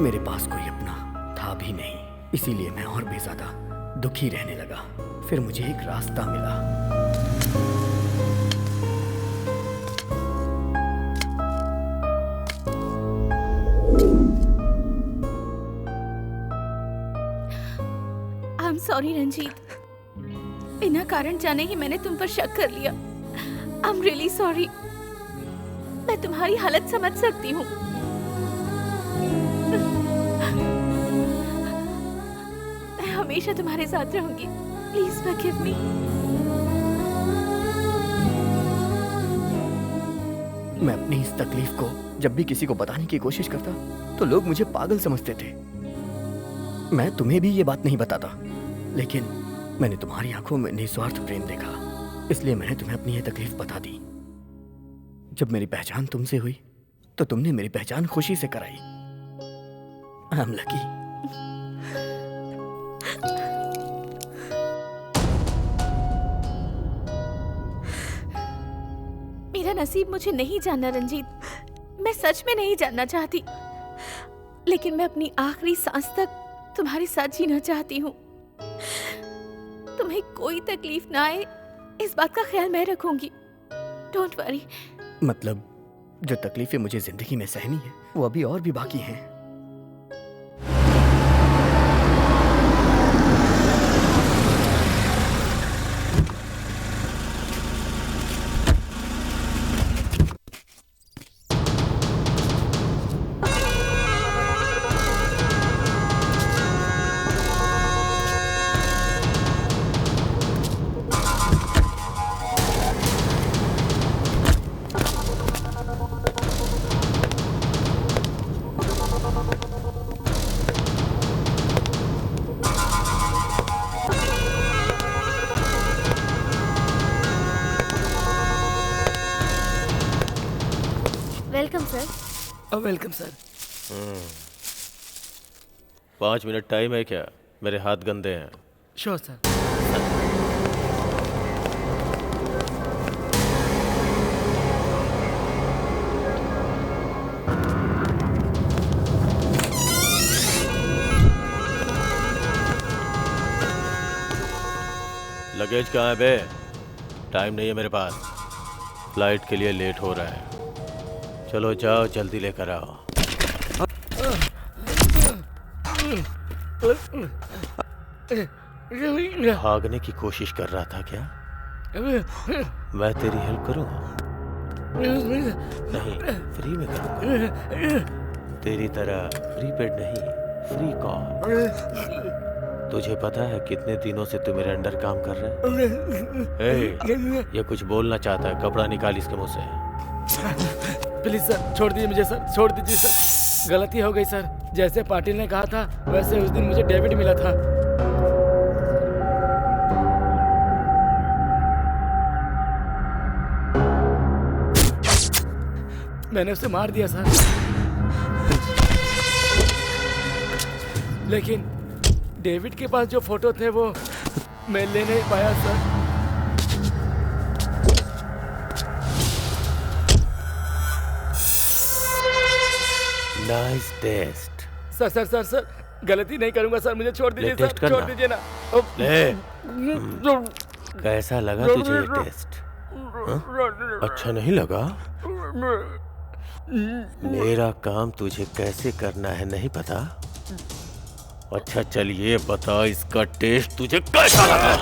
मेरे पास कोई अपना था भी नहीं। इसीलिए मैं और भी ज्यादा दुखी रहने लगा। फिर मुझे एक रास्ता मिला। आई एम सॉरी रंजीत, बिना कारण जाने ही मैंने तुम पर शक कर लिया। I am really sorry. मैं तुम्हारी हालत समझ सकती हूँ। मैं हमेशा तुम्हारे साथ रहूंगी। Please forgive me. मैं अपनी इस तकलीफ को जब भी किसी को बताने की कोशिश करता तो लोग मुझे पागल समझते थे। मैं तुम्हें भी ये बात नहीं बताता, लेकिन मैंने तुम्हारी आंखों में निस्वार्थ प्रेम देखा, इसलिए मैंने तुम्हें अपनी ये तकलीफ बता दी। जब मेरी पहचान तुमसे हुई तो तुमने मेरी पहचान खुशी से कराई। I am lucky. मेरा नसीब मुझे नहीं जानना रंजीत, मैं सच में नहीं जानना चाहती, लेकिन मैं अपनी आखिरी सांस तक तुम्हारे साथ जीना चाहती हूँ। तुम्हें कोई तकलीफ ना आए इस बात का ख्याल मैं रखूंगी। Don't worry. मतलब जो तकलीफें मुझे जिंदगी में सहनी है वो अभी और भी बाकी हैं। Welcome sir. Welcome sir. 5 minute time है क्या? मेरे हाथ गंदे हैं। Sure sir. लगेज कहाँ है बे? टाइम नहीं है मेरे पास, फ्लाइट के लिए लेट हो रहा है। चलो जाओ, जल्दी लेकर आओ। भागने की कोशिश कर रहा था क्या? मैं तेरी हेल्प करूं? नहीं, फ्री में करूंगा। तेरी तरह प्रीपेड नहीं, फ्री कॉल। तुझे पता है कितने दिनों से तू मेरे अंडर काम कर रहा है? ये कुछ बोलना चाहता है, कपड़ा निकाल इसके मुंह से। प्लीज सर, छोड़ दीजिए मुझे सर, छोड़ दीजिए सर। गलती हो गई सर, जैसे पाटिल ने कहा था वैसे उस दिन मुझे डेबिट मिला था। मैंने उसे मार दिया सर, लेकिन डेविड के पास जो फोटो थे वो मैं ले नहीं पाया sir. Nice test. Sir sir sir sir, गलती नहीं करूंगा सर, मुझे छोड़ दीजिए सर, छोड़ दीजिए ना। ले। कैसा लगा तुझे ये टेस्ट? अच्छा नहीं लगा? मेरा काम तुझे कैसे करना है नहीं पता? अच्छा चल ये बता, इसका टेस्ट तुझे कैसा लगा?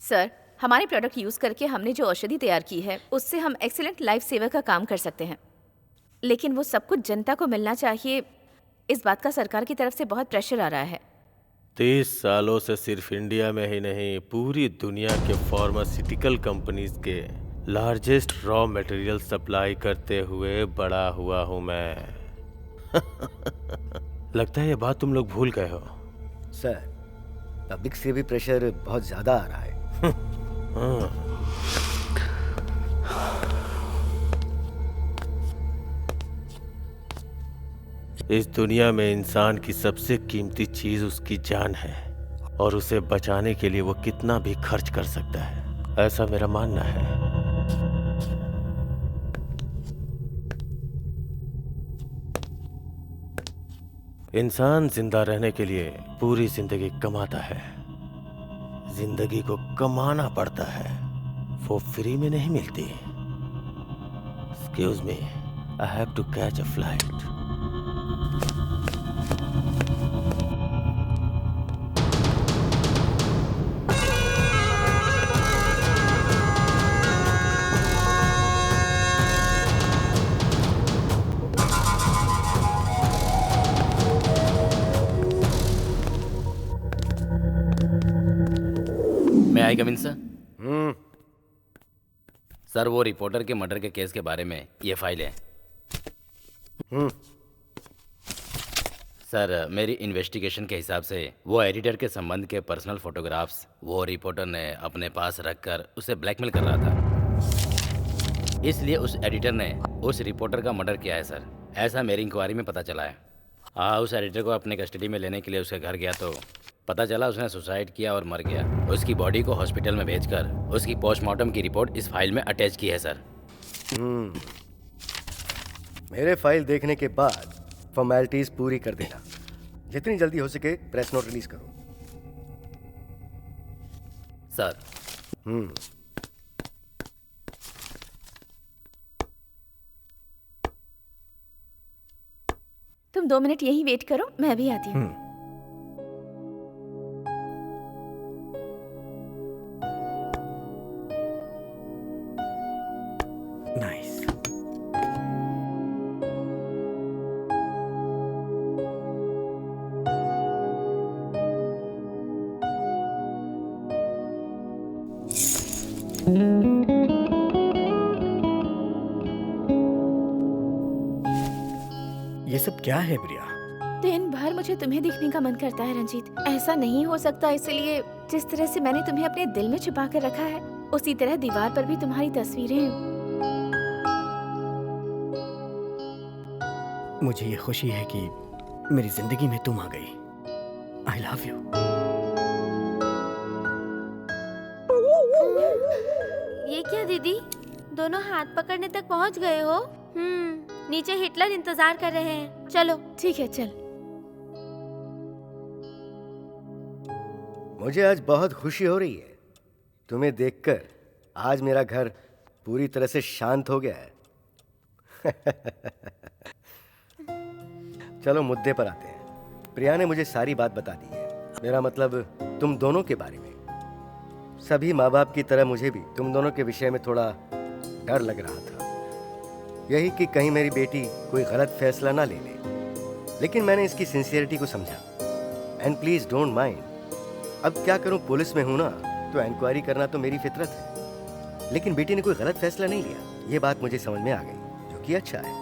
सर, हमारे प्रोडक्ट यूज करके हमने जो औषधि तैयार की है उससे हम एक्सीलेंट लाइफ सेवर का काम कर सकते हैं, लेकिन वो सब कुछ जनता को मिलना चाहिए। इस बात का सरकार की तरफ से बहुत प्रेशर आ रहा है। 30 सालों से सिर्फ इंडिया में ही नहीं पूरी दुनिया के फार्मास्यूटिकल कंपनीज के लार्जेस्ट रॉ मटेरियल सप्लाई करते हुए बड़ा हुआ हूं मैं। लगता है ये बात तुम लोग भूल गए हो। सर, पब्लिक से भी प्रेशर बहुत ज्यादा आ रहा है। इस दुनिया में इंसान की सबसे कीमती चीज उसकी जान है, और उसे बचाने के लिए वो कितना भी खर्च कर सकता है, ऐसा मेरा मानना है। इंसान जिंदा रहने के लिए पूरी जिंदगी कमाता है। जिंदगी को कमाना पड़ता है, वो फ्री में नहीं मिलती। Excuse me, I have to catch a flight. I come in sir? Sir वो रिपोर्टर के मर्डर के केस के बारे में ये फाइल है। सर मेरी इन्वेस्टिगेशन के हिसाब से वो एडिटर के संबंध के पर्सनल फोटोग्राफ्स वो रिपोर्टर ने अपने पास रखकर उसे ब्लैकमेल कर रहा था, इसलिए उस एडिटर ने उस रिपोर्टर का मर्डर किया है सर। ऐसा मेरी इंक्वायरी में पता चला है। उस एडिटर को अपने कस्टडी में लेने के लिए उसके घर गया तो पता चला उसने सुसाइड किया और मर गया। उसकी बॉडी को हॉस्पिटल में भेजकर उसकी पोस्टमार्टम की रिपोर्ट इस फाइल में अटैच की है सर। मेरे फाइल देखने के बाद फॉर्मेलिटीज पूरी कर देना। जितनी जल्दी हो सके प्रेस नोट रिलीज करो। सर तुम 2 मिनट यही वेट करो, मैं भी आती हूँ। नाइस। ये सब क्या है प्रिया? दिन भर मुझे तुम्हें देखने का मन करता है रंजीत। ऐसा नहीं हो सकता, इसलिए जिस तरह से मैंने तुम्हें अपने दिल में छुपा कर रखा है उसी तरह दीवार पर भी तुम्हारी तस्वीरें हैं। मुझे ये खुशी है कि मेरी जिंदगी में तुम आ गई। I love you. ये क्या दीदी, दोनों हाथ पकड़ने तक पहुंच गए हो? नीचे हिटलर इंतजार कर रहे हैं। चलो। ठीक है, चल। मुझे आज बहुत खुशी हो रही है तुम्हें देखकर। आज मेरा घर पूरी तरह से शांत हो गया है। चलो मुद्दे पर आते हैं। प्रिया ने मुझे सारी बात बता दी है। मेरा मतलब तुम दोनों के बारे में। सभी माँ बाप की तरह मुझे भी तुम दोनों के विषय में थोड़ा डर लग रहा था, यही कि कहीं मेरी बेटी कोई गलत फैसला ना ले ले। लेकिन मैंने इसकी सिंसियरिटी को समझा। And please don't mind. अब क्या करूं, पुलिस में हूं ना, तो इंक्वायरी करना तो मेरी फितरत है। लेकिन बेटी ने कोई गलत फैसला नहीं लिया, ये बात मुझे समझ में आ गई, जो कि अच्छा है।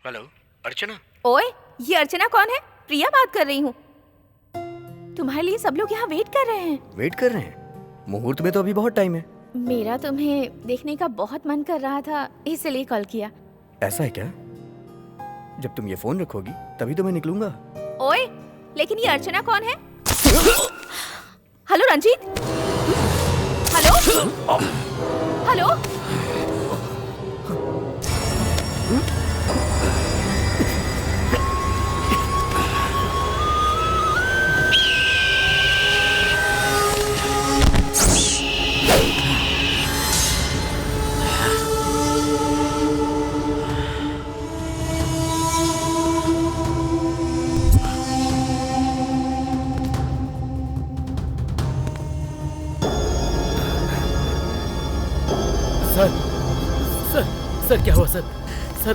हेलो अर्चना। ओए, ये अर्चना कौन है? प्रिया बात कर रही हूँ। तुम्हारे लिए सब लोग यहाँ वेट कर रहे हैं। वेट कर रहे हैं? मुहूर्त में तो अभी बहुत टाइम है। मेरा तुम्हें देखने का बहुत मन कर रहा था, इसलिए कॉल किया। ऐसा है क्या? जब तुम ये फोन रखोगी तभी तो मैं निकलूंगा। ओए, लेकिन ये अर्चना कौन है? Hello Ranjit. Hello hello. Sir क्या हुआ sir? Sir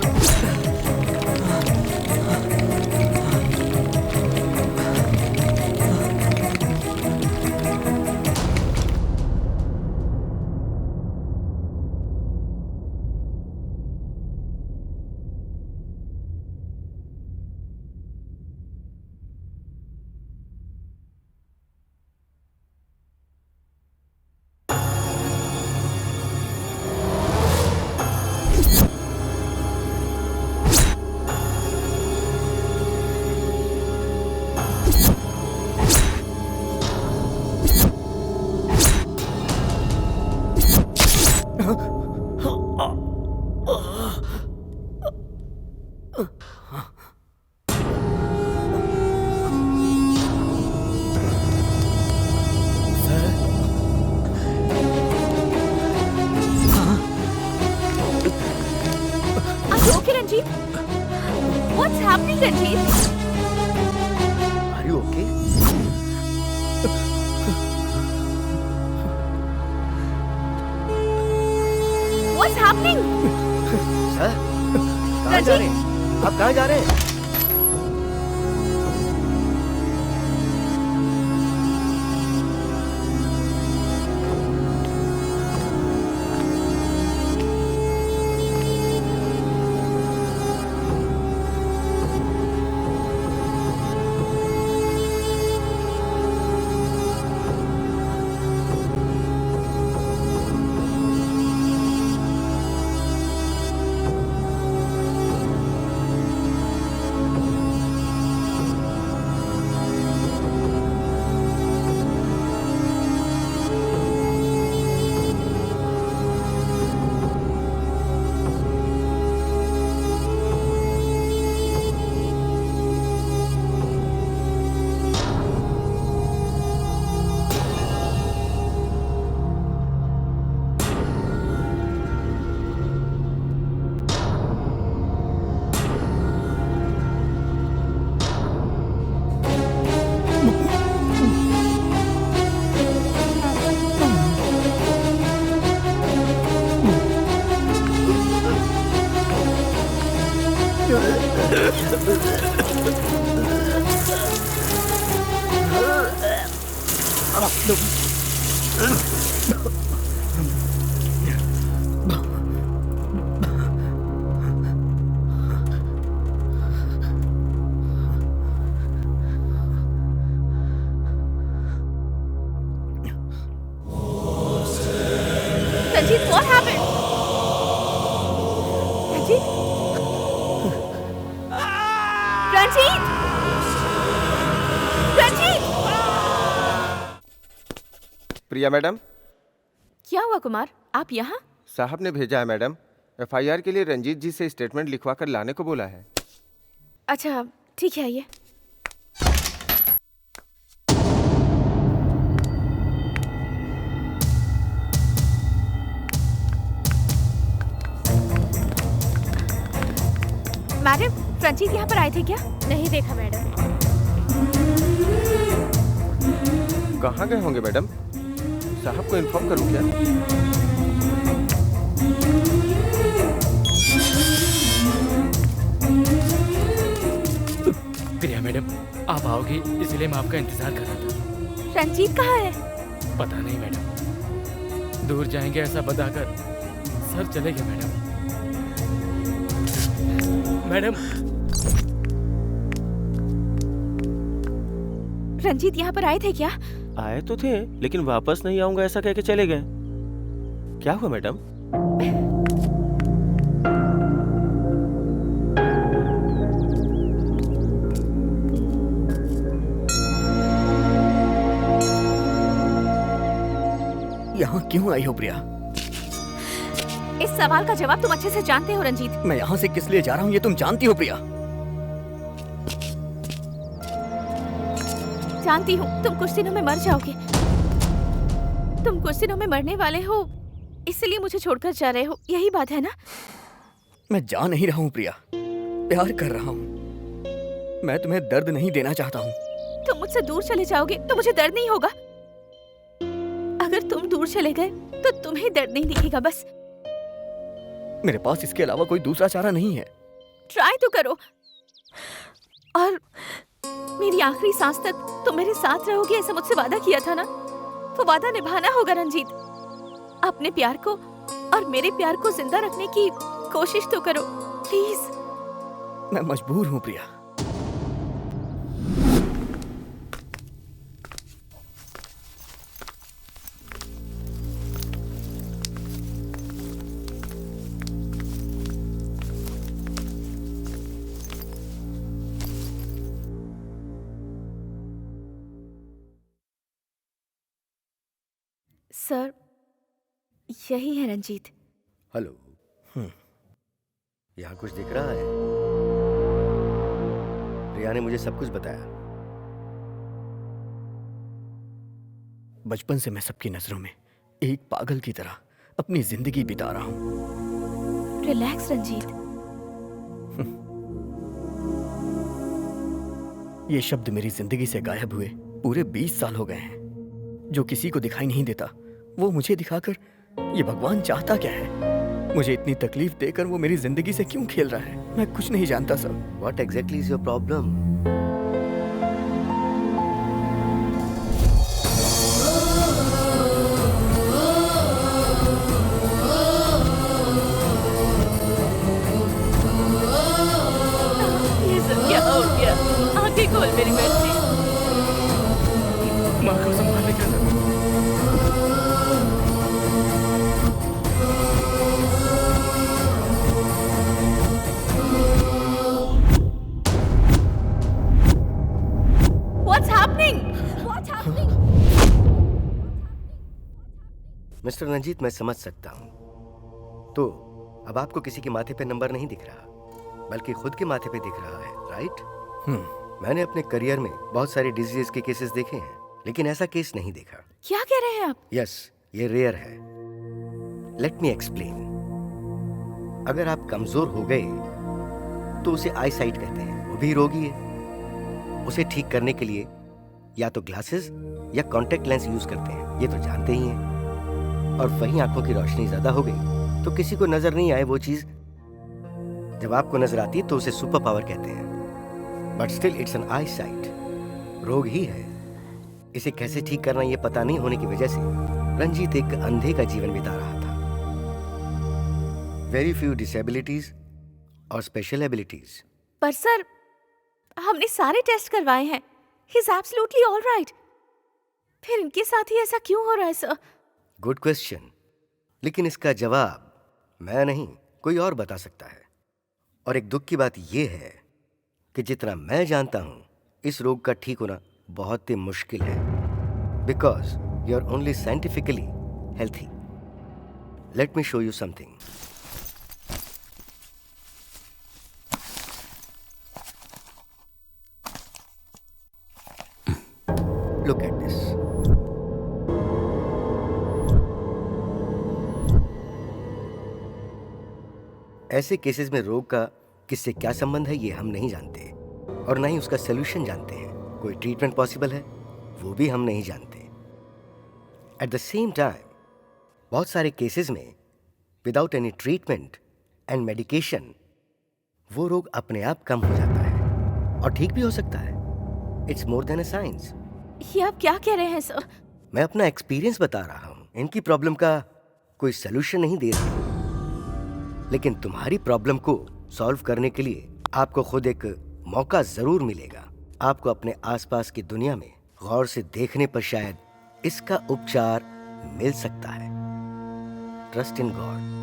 What's happening, Ranjit? Are you okay? What's happening? Sir, कहाँ जा रहे हैं? आप कहाँ जा रहे हैं? Ranjit, what happened? Ranjit? Ranjit? Ranjit? Priya madam, क्या हुआ कुमार, आप यहाँ? साहब ने भेजा है मैडम। एफआईआर के लिए रंजीत जी से स्टेटमेंट लिखवा कर लाने को बोला है। अच्छा ठीक है, आइए। मैडम, रंजीत यहाँ पर आए थे क्या? नहीं देखा मैडम। कहाँ गए होंगे मैडम? साहब को इन्फॉर्म करूँ क्या? प्रिया मैडम, आप आओगी इसलिए मैं आपका इंतजार कर रहा था। रंजीत कहाँ है? पता नहीं मैडम, दूर जाएंगे ऐसा बताकर सर चले गए मैडम। मैडम, रंजीत यहाँ पर आए थे क्या? आए तो थे लेकिन वापस नहीं आऊंगा ऐसा कह के चले गए। क्या हुआ मैडम? यहाँ क्यों आई हो प्रिया? इस सवाल का जवाब तुम अच्छे से जानते हो रंजीत। मैं यहाँ से किस लिए जा रहा हूँ ये तुम जानती हो प्रिया? जानती हूँ, तुम कुछ दिनों में मर जाओगे। तुम कुछ दिनों में मरने वाले हो, इसलिए मुझे छोड़कर जा रहे हो, यही बात है ना? मैं जा नहीं रहा हूँ प्रिया, प्यार कर रहा हूँ। मैं तुम्हें दर्द नहीं देना चाहता हूँ। तुम मुझसे दूर चले जाओगे तो मुझे दर्द नहीं होगा। अगर तुम दूर चले गए तो तुम्हें दर्द नहीं दिखेगा बस। मेरे पास इसके अलावा कोई दूसरा चारा नहीं है। ट्राई तो करो, और मेरी आखिरी सांस तक तुम मेरे साथ रहोगे ऐसा मुझसे वादा किया था ना, वो वादा निभाना होगा रंजीत। अपने प्यार को और मेरे प्यार को जिंदा रखने की कोशिश तो करो प्लीज। मैं मजबूर हूँ प्रिया। सर, यही है रंजीत। हेलो। यहाँ कुछ दिख रहा है? प्रिया ने मुझे सब कुछ बताया। बचपन से मैं सबकी नजरों में एक पागल की तरह अपनी जिंदगी बिता रहा हूँ। रिलैक्स रंजीत। ये शब्द मेरी जिंदगी से गायब हुए पूरे 20 साल हो गए हैं। जो किसी को दिखाई नहीं देता वो मुझे दिखाकर ये भगवान चाहता क्या है? मुझे इतनी तकलीफ देकर वो मेरी जिंदगी से क्यों खेल रहा है? मैं कुछ नहीं जानता sir. What exactly is your problem? ये सब क्या हो गया? आंखें खोल मेरी बच्ची। माँ को संभालने का मिस्टर रंजीत, मैं समझ सकता हूँ। तो अब आपको किसी के माथे पे नंबर नहीं दिख रहा, बल्कि खुद के माथे पे दिख रहा है, राइट? मैंने अपने करियर में बहुत सारे डिजीज के केसेस देखे हैं, लेकिन ऐसा केस नहीं देखा। क्या कह रहे हैं आप? यस, ये रेयर है। Let me explain. अगर आप कमजोर हो गए तो उसे आई साइट कहते हैं। वो भी रोगी है। उसे ठीक करने के लिए या तो ग्लासेस या कॉन्टेक्ट लेंस यूज करते हैं, ये तो जानते ही हैं। और वहीं आंखों की रोशनी ज्यादा हो गई तो किसी को नजर नहीं आए वो चीज, जब आपको नजर आती है तो उसे सुपर पावर कहते हैं, but still it's an I site, रोग ही है। इसे कैसे ठीक करना ये पता नहीं होने की वजह से रंजीत एक अंधे का जीवन बिता रहा था। वेरी फ्यू डिसेबिलिटीज और स्पेशल एबिलिटीज। पर सर, हमने सारे टेस्ट करवाए हैं, ही इज एब्सोल्युटली ऑलराइट। फिर इनके साथ ही ऐसा क्यों हो रहा है सर? गुड क्वेश्चन, लेकिन इसका जवाब मैं नहीं कोई और बता सकता है। और एक दुख की बात यह है कि जितना मैं जानता हूं इस रोग का ठीक होना बहुत ही मुश्किल है, because you are only scientifically healthy. Let me show you something. Look at this. ऐसे केसेस में रोग का किससे क्या संबंध है ये हम नहीं जानते, और ना ही उसका सलूशन जानते हैं। कोई ट्रीटमेंट पॉसिबल है वो भी हम नहीं जानते। एट द सेम टाइम बहुत सारे केसेस में without any treatment and medication वो रोग अपने आप कम हो जाता है और ठीक भी हो सकता है। It's more than a science. ये आप क्या कह रहे हैं सर? मैं अपना एक्सपीरियंस बता रहा हूं। इनकी प्रॉब्लम का कोई सलूशन नहीं दे रहा, लेकिन तुम्हारी प्रॉब्लम को सॉल्व करने के लिए आपको खुद एक मौका जरूर मिलेगा। आपको अपने आसपास की दुनिया में गौर से देखने पर शायद इसका उपचार मिल सकता है। Trust in God.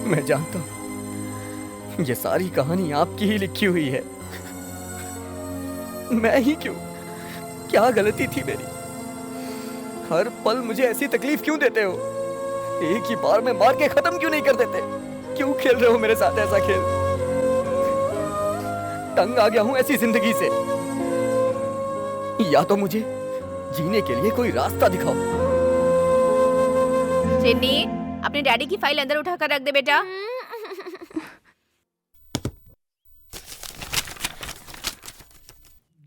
मैं जानता हूं ये सारी कहानी आपकी ही लिखी हुई है। मैं ही क्यों? क्या गलती थी मेरी? हर पल मुझे ऐसी तकलीफ क्यों देते हो? एक ही बार में मार के खत्म क्यों नहीं कर देते? क्यों खेल रहे हो मेरे साथ ऐसा खेल? तंग आ गया हूं ऐसी जिंदगी से। या तो मुझे जीने के लिए कोई रास्ता दिखाओ। चिन्नी, अपने डैडी की फाइल अंदर उठाकर रख दे बेटा।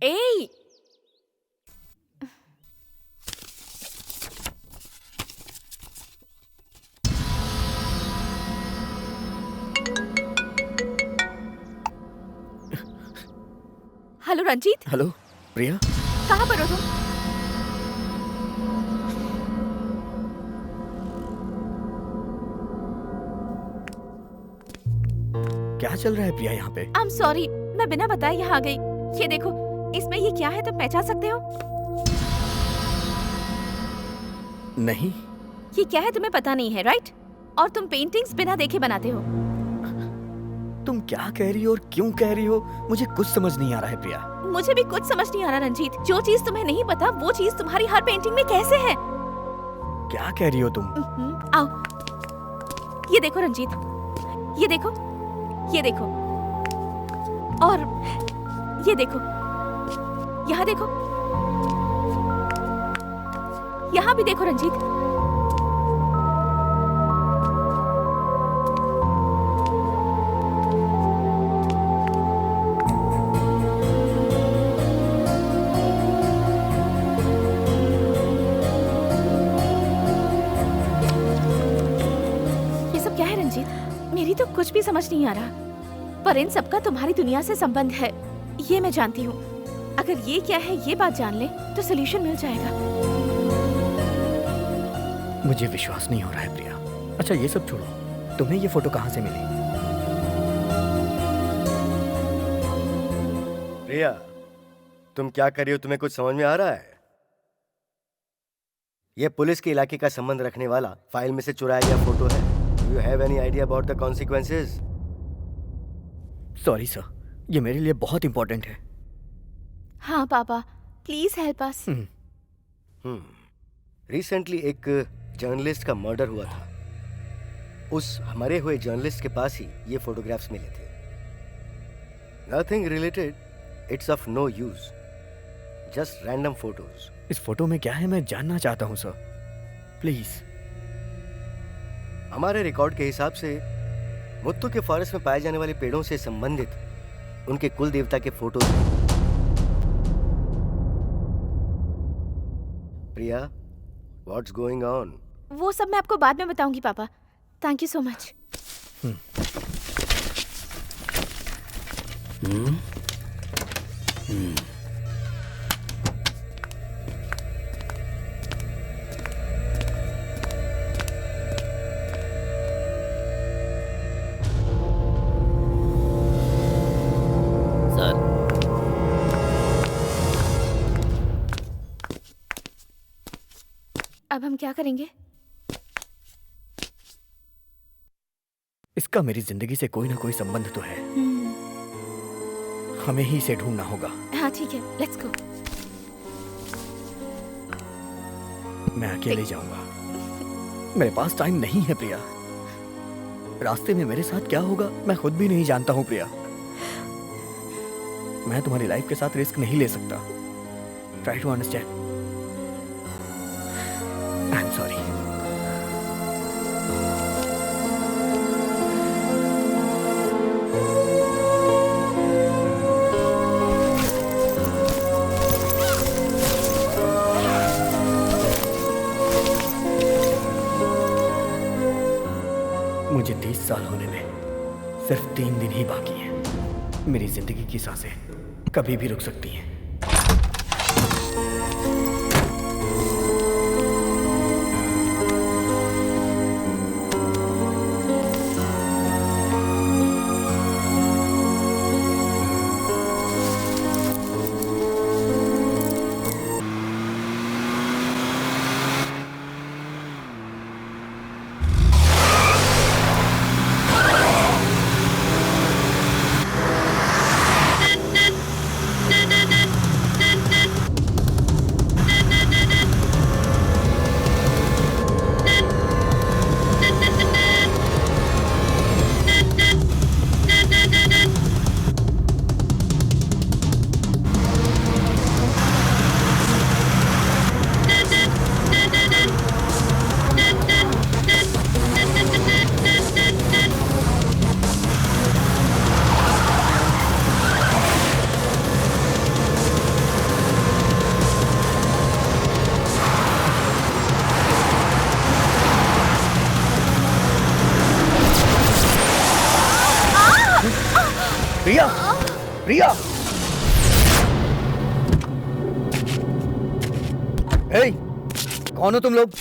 ए, हेलो रंजीत। हेलो प्रिया, कहाँ पर हो तुम? क्या चल रहा है प्रिया यहाँ पे? I'm sorry, मैं बिना बताए यहाँ आ गई। ये देखो, इसमें ये क्या है तुम पहचान सकते हो? नहीं। ये क्या है तुम्हें पता नहीं है, राइट? और तुम पेंटिंग्स बिना देखे बनाते हो। तुम क्या कह रही हो और क्यों कह रही हो मुझे कुछ समझ नहीं आ रहा है प्रिया। मुझे भी कुछ समझ नहीं आ रहा रंजीत। जो चीज तुम्हें नहीं पता वो चीज तुम्हारी हर पेंटिंग में कैसे है? क्या कह रही हो तुम? आओ, ये देखो रंजीत, ये देखो, ये देखो, और ये देखो, यहाँ देखो, यहाँ भी देखो रंजीत। ये सब क्या है रंजीत? मेरी तो कुछ भी समझ नहीं आ रहा। पर इन सबका तुम्हारी दुनिया से संबंध है, ये मैं जानती हूँ। अगर ये क्या है ये बात जान ले तो सोल्यूशन मिल जाएगा। मुझे विश्वास नहीं हो रहा है प्रिया। अच्छा ये सब छोड़ो, तुम्हें ये फोटो कहाँ से मिली? प्रिया, तुम क्या कर रही हो? तुम्हें कुछ समझ में आ रहा है? यह पुलिस के इलाके का संबंध रखने वाला फाइल में से चुराया गया फोटो है। Do you have any idea about the consequences? Sorry sir, ये मेरे लिए बहुत इंपॉर्टेंट है। हाँ पापा, प्लीज हेल्प अस। रिसेंटली एक जर्नलिस्ट का मर्डर हुआ था। उस मरे हुए जर्नलिस्ट के पास ही ये फोटोग्राफ्स मिले थे। Nothing related, it's of no use, just random photos. इस फोटो में क्या है मैं जानना चाहता हूँ सर, प्लीज। हमारे रिकॉर्ड के हिसाब से मुत्तू के फॉरेस्ट में पाए जाने वाले पेड़ों से संबंधित उनके कुल देवता के photo. Priya, what's going on? वो सब मैं आपको बाद में बताऊंगी पापा। Thank you so much. Sir, अब हम क्या करेंगे? इसका मेरी जिंदगी से कोई ना कोई संबंध तो है। हमें ही इसे ढूंढना होगा। हाँ ठीक है, लेट्स गो। मैं अकेले जाऊंगा, मेरे पास टाइम नहीं है प्रिया। रास्ते में मेरे साथ क्या होगा मैं खुद भी नहीं जानता हूँ प्रिया। मैं तुम्हारी लाइफ के साथ रिस्क नहीं ले सकता। Try to understand. I am sorry. मुझे 30 साल होने में सिर्फ 3 दिन ही बाकी हैं। मेरी जिंदगी की सांसें कभी भी रुक सकती हैं। प्रिया, प्रिया, हे, कौन हो तुम लोग?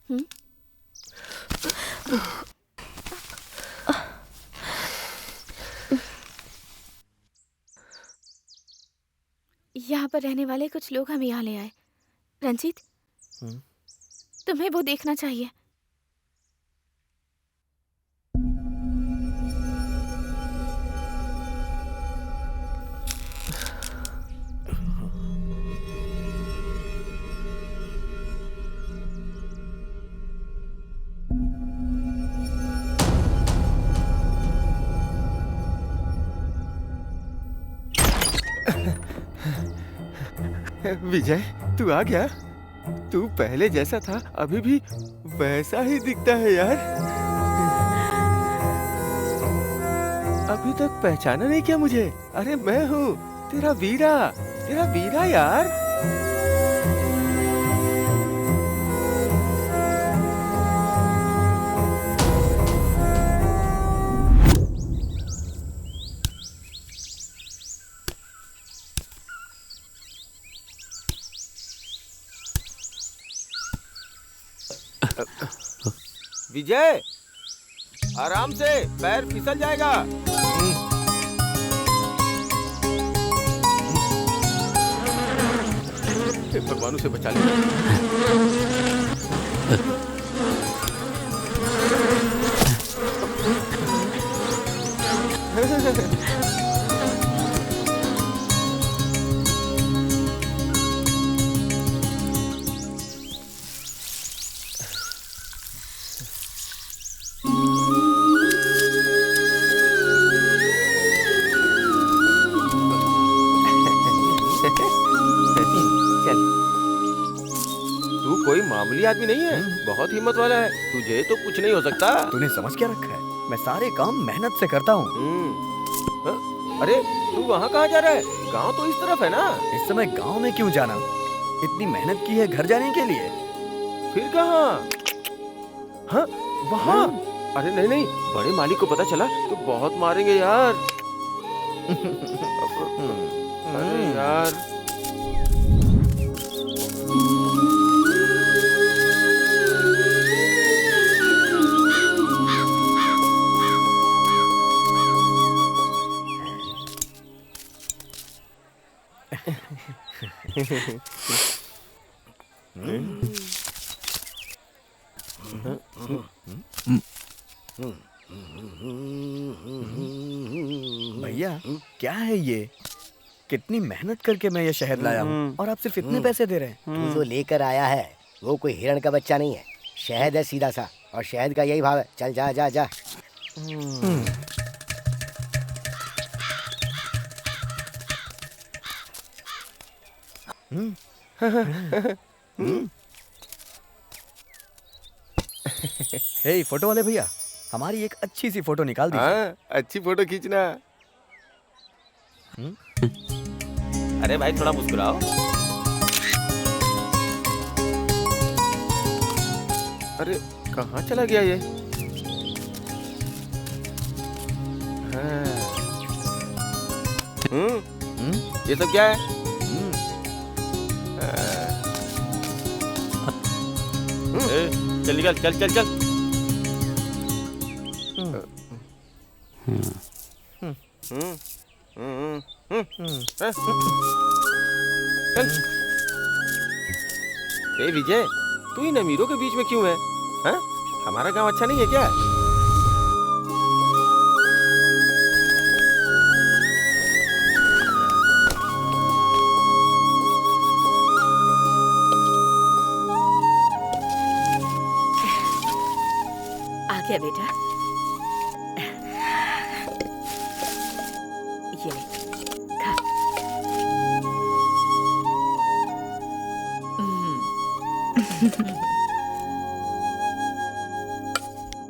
यहाँ पर रहने वाले कुछ लोग हमें यहाँ ले आए। रंजीत, तुम्हें वो देखना चाहिए। विजय, तू आ गया? तू पहले जैसा था अभी भी वैसा ही दिखता है यार। अभी तक पहचाना नहीं क्या मुझे? अरे मैं हूँ तेरा वीरा यार। विजय, आराम से, पैर फिसल जाएगा। भगवान उसे बचा ले। कोई मामूली आदमी नहीं है, बहुत हिम्मत वाला है। तुझे तो कुछ नहीं हो सकता। तूने समझ क्या रखा है? मैं सारे काम मेहनत से करता हूँ। अरे तू वहाँ कहाँ जा रहा है? गांव तो इस तरफ है ना। इस समय गांव में क्यों जाना? इतनी मेहनत की है घर जाने के लिए। फिर कहाँ? हाँ, वहाँ। अरे नहीं नहीं, बड़े मालिक को पता चला तो बहुत मारेंगे यार। अरे यार, भैया, क्या है ये? कितनी मेहनत करके मैं ये शहद लाया हूँ और आप सिर्फ इतने पैसे दे रहे हैं। तू जो लेकर आया है वो कोई हिरण का बच्चा नहीं है, शहद है सीधा सा, और शहद का यही भाव है। चल जा जा जा। हे फोटो वाले भैया, हमारी एक अच्छी सी फोटो निकाल दीजिए। हाँ, अच्छी फोटो खींचना। अरे भाई थोड़ा मुस्कुराओ। अरे कहाँ चला गया ये? हाँ। ये सब क्या है? चल निकल, चल चल चल। ए विजय, तू इन अमीरों के बीच में क्यों है? हाँ? हमारा गांव अच्छा नहीं है क्या? आ गया बेटा, ये ले, खा।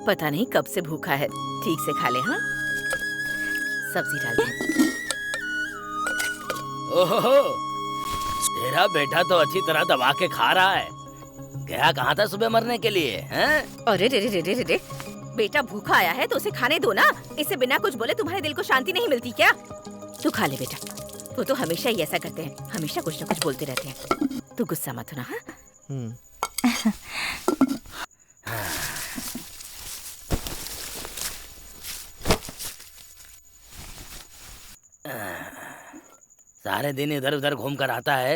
पता नहीं कब से भूखा है, ठीक से खा ले। हाँ, सब्जी डाल दे। ओहो, तेरा बेटा तो अच्छी तरह दबा के खा रहा है। गया कहाँ था सुबह मरने के लिए? हैं? अरे रे रे रे रे रे, बेटा भूखा आया है तो उसे खाने दो ना। इसे बिना कुछ बोले तुम्हारे दिल को शांति नहीं मिलती क्या? तू खा ले बेटा। वो तो हमेशा ही ऐसा करते हैं, हमेशा कुछ ना कुछ बोलते रहते हैं। तू गुस्सा मत होना। हाँ? सारे दिन इधर उधर घूम कर आता है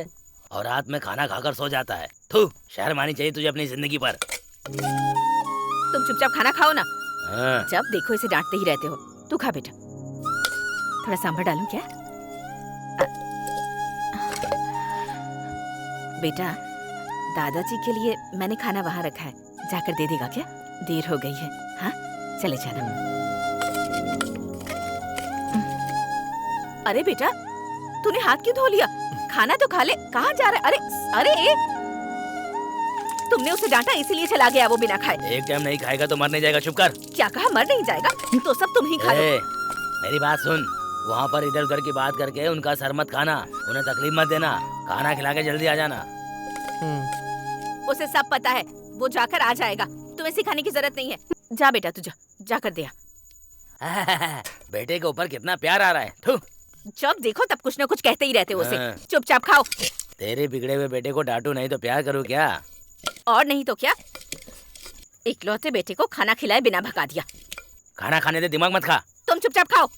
और रात में खाना खाकर सो जाता है। थू, शर्म आनी चाहिए तुझे अपनी जिंदगी पर। तुम चुपचाप खाना खाओ ना। हाँ। जब देखो इसे डांटते ही रहते हो। तू खा बेटा। थोड़ा सांभर डालूं क्या? बेटा, दादाजी के लिए मैंने खाना वहाँ रखा है, जाकर दे देगा क्या? देर हो गई है। हाँ, चले जाना। अरे बेटा, तूने हाथ क्यों धो लिया? खाना तो खा ले। कहाँ जा रहा है? अरे अरे, तुमने उसे डांटा इसीलिए चला गया वो बिना खाए। एक टाइम नहीं खाएगा तो मर नहीं जाएगा। चुप कर। क्या कहा? मर नहीं जाएगा? तो सब तुम ही खा लो। मेरी बात सुन, वहाँ पर इधर उधर की बात करके उनका सर मत खाना, उन्हें तकलीफ मत देना। खाना खिला के जल्दी आ जाना। उसे सब पता है, वो जाकर आ जाएगा। तुम्हें सिखाने की जरूरत नहीं है। जा बेटा, तू जाकर दे आ। बेटे के ऊपर कितना प्यार आ रहा है। थू। जब देखो तब कुछ न कुछ कहते ही रहते हो उसे। चुपचाप खाओ। तेरे बिगड़े हुए बेटे को डांटू नहीं तो प्यार करूँ क्या? और नहीं तो क्या, इकलौते बेटे को खाना खिलाए बिना भगा दिया। खाना खाने दे, दिमाग मत खा। तुम चुपचाप खाओ।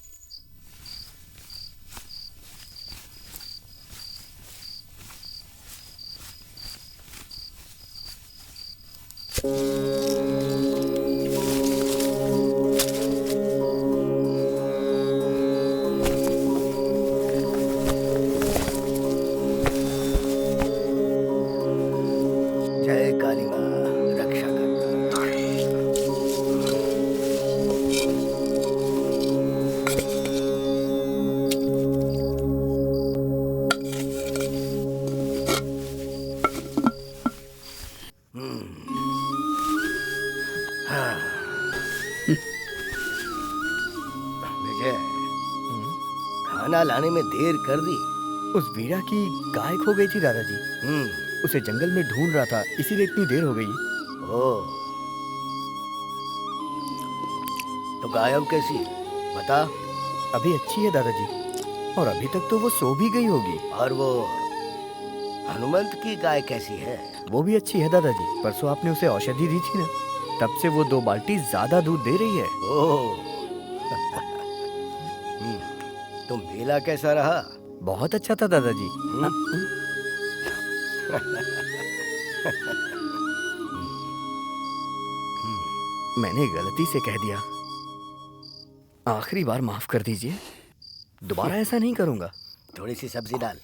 जय काली माँ, रक्षा करना। विजय, खाना लाने में देर कर दी। उस वीरा की गाय खो गई थी दादाजी। उसे जंगल में ढूंढ रहा था, इसीलिए इतनी देर हो गई। ओह, तो गायब कैसी? बता। अभी अच्छी है दादाजी, और अभी तक तो वो सो भी गई होगी। और वो हनुमंत की गाय कैसी है? वो भी अच्छी है दादाजी। परसों आपने उसे औषधि दी थी ना, तब से वो 2 बाल्टी ज्यादा दूध दे रही है। ओह। तो मेला कैसा रहा? बहुत अच्छा था दादाजी। मैंने गलती से कह दिया, आखिरी बार माफ कर दीजिए। दोबारा ऐसा नहीं करूंगा। थोड़ी सी सब्जी डाल।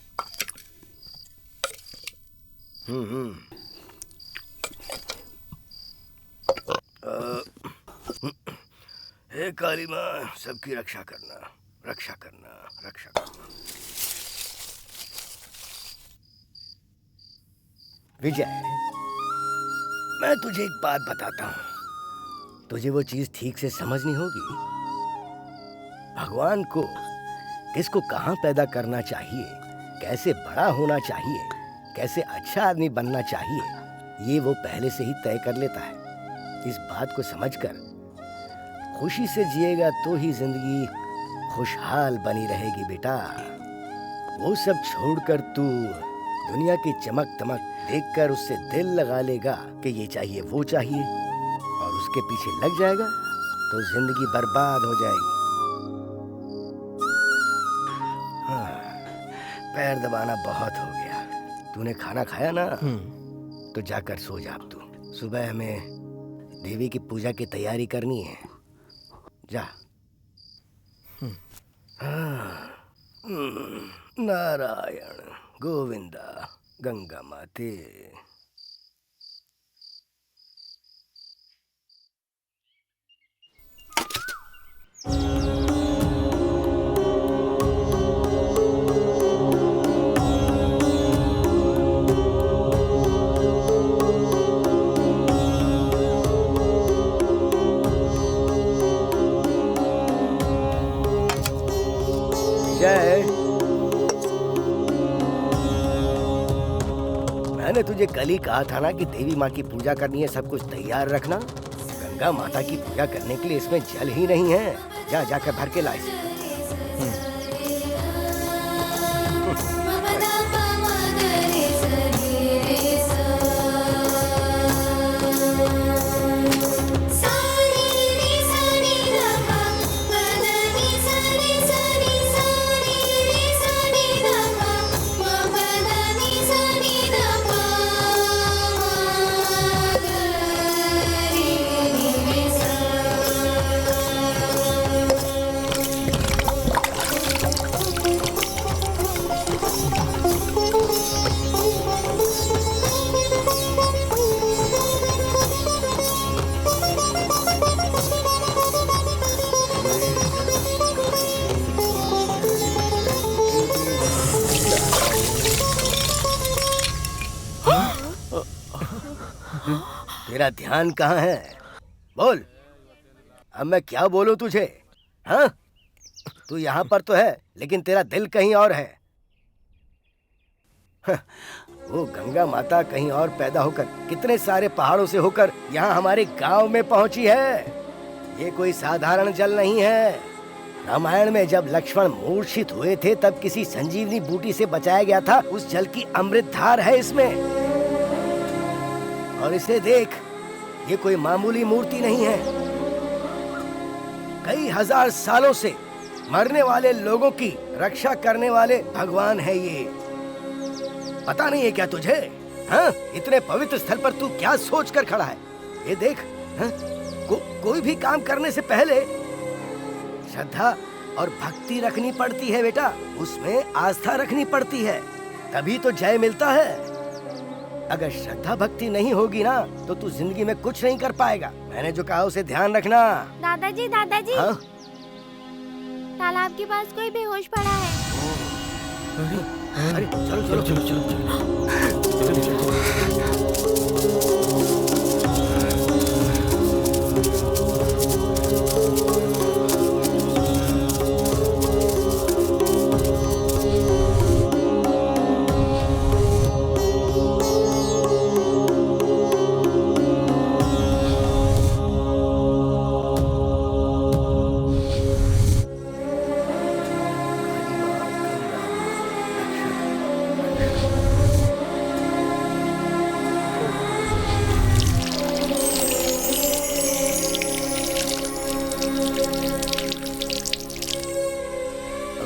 हे काली माँ, सबकी रक्षा करना, रक्षा करना, रक्षा करना। विजय, मैं तुझे एक बात बताता हूँ, तुझे वो चीज ठीक से समझनी होगी। भगवान को किसको कहाँ पैदा करना चाहिए, कैसे बड़ा होना चाहिए, कैसे अच्छा आदमी बनना चाहिए, ये वो पहले से ही तय कर लेता है। इस बात को समझकर खुशी से जिएगा तो ही जिंदगी खुशहाल बनी रहेगी बेटा। वो सब छोड़कर तू दुनिया की चमक दमक देखकर उससे दिल लगा लेगा कि ये चाहिए वो चाहिए, और उसके पीछे लग जाएगा तो जिंदगी बर्बाद हो जाएगी। पैर दबाना बहुत हो गया। तूने खाना खाया ना, तो जाकर सो जा अब तू। सुबह हमें देवी की पूजा की तैयारी करनी है। जा। नारायण गोविंदा गंगा माते। जय, मैंने तुझे कल ही कहा था ना कि देवी माँ की पूजा करनी है, सब कुछ तैयार रखना। गंगा माता की पूजा करने के लिए इसमें जल ही नहीं है। जा जाकर भर के ला इसे। तेरा ध्यान कहाँ है? बोल, अब मैं क्या बोलूं तुझे? हाँ, तू यहाँ पर तो है लेकिन तेरा दिल कहीं और है। वो गंगा माता कहीं और पैदा होकर कितने सारे पहाड़ों से होकर यहाँ हमारे गांव में पहुंची है। ये कोई साधारण जल नहीं है। रामायण में जब लक्ष्मण मूर्छित हुए थे तब किसी संजीवनी बूटी से बचाया गया था। उस जल की अमृत धार है इसमें। और इसे देख, ये कोई मामूली मूर्ति नहीं है। कई हजार सालों से मरने वाले लोगों की रक्षा करने वाले भगवान है ये। पता नहीं है क्या तुझे? हाँ, इतने पवित्र स्थल पर तू क्या सोच कर खड़ा है? ये देख, हाँ? कोई भी काम करने से पहले श्रद्धा और भक्ति रखनी पड़ती है बेटा। उसमें आस्था रखनी पड़ती है, तभी तो जय मिलता है। अगर श्रद्धा भक्ति नहीं होगी ना तो तू जिंदगी में कुछ नहीं कर पाएगा। मैंने जो कहा उसे ध्यान रखना। दादाजी, दादाजी, हाँ? तालाब के पास कोई बेहोश पड़ा है। अरे चलो चलो चलो चलो चलो।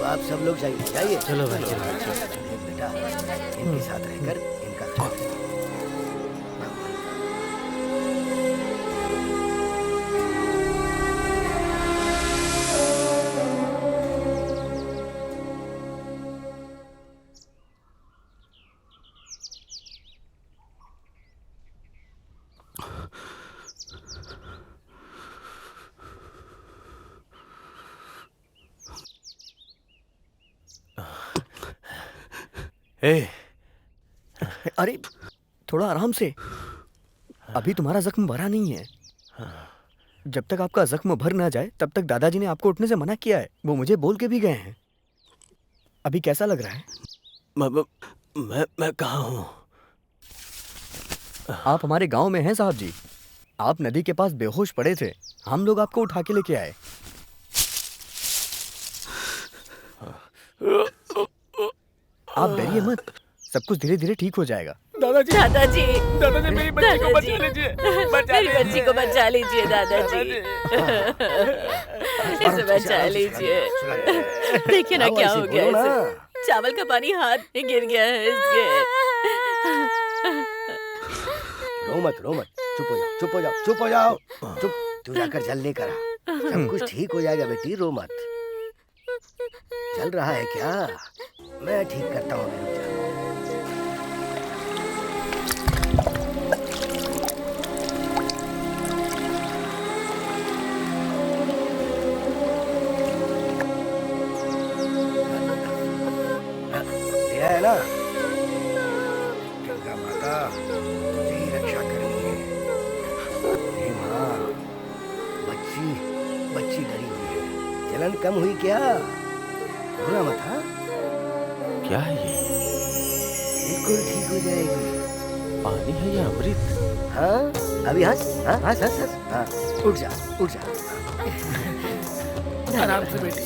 आप सब लोग जाइए जाइए। चलो भाई, चलो। बेटा, इनके साथ रहकर इनका ख्याल रखना। अरे थोड़ा आराम से, अभी तुम्हारा जख्म भरा नहीं है। जब तक आपका जख्म भर ना जाए तब तक दादाजी ने आपको उठने से मना किया है। वो मुझे बोल के भी गए हैं। अभी कैसा लग रहा है? मैं कहाँ हूँ? आप हमारे गांव में हैं साहब जी। आप नदी के पास बेहोश पड़े थे, हम लोग आपको उठा के लेके आए। आप डरिए मत, सब कुछ धीरे धीरे ठीक हो जाएगा। दादाजी, दादाजी, दादाजी, मेरी बच्ची को बचा लीजिए, मेरी बच्ची को बचा लीजिए दादाजी। इसे बचा लीजिए। देखिए ना क्या हो गया इसे। चावल का पानी हाथ में गिर गया है इसके। रो मत, चुप हो जाओ, चुप हो जाओ, चुप हो जाओ, चुप। तू जाकर जल लेकर आ, सब कुछ ठीक हो जाएगा बेटी, रो मत। चल रहा है क्या? मैं ठीक करता हूँ। ले आया ना? गंगा माता तुझे ही रक्षा करनी है। हे माँ, बच्ची डरी हुई है। जलन कम हुई क्या? रोना मत। हाँ, क्या है ये? बिल्कुल ठीक हो जाएगी। पानी है या अमृत? हाँ, अभी हंस, हाँ हंस हंस हंस। हाँ, उठ जा, उठ जा। आराम से बेटी।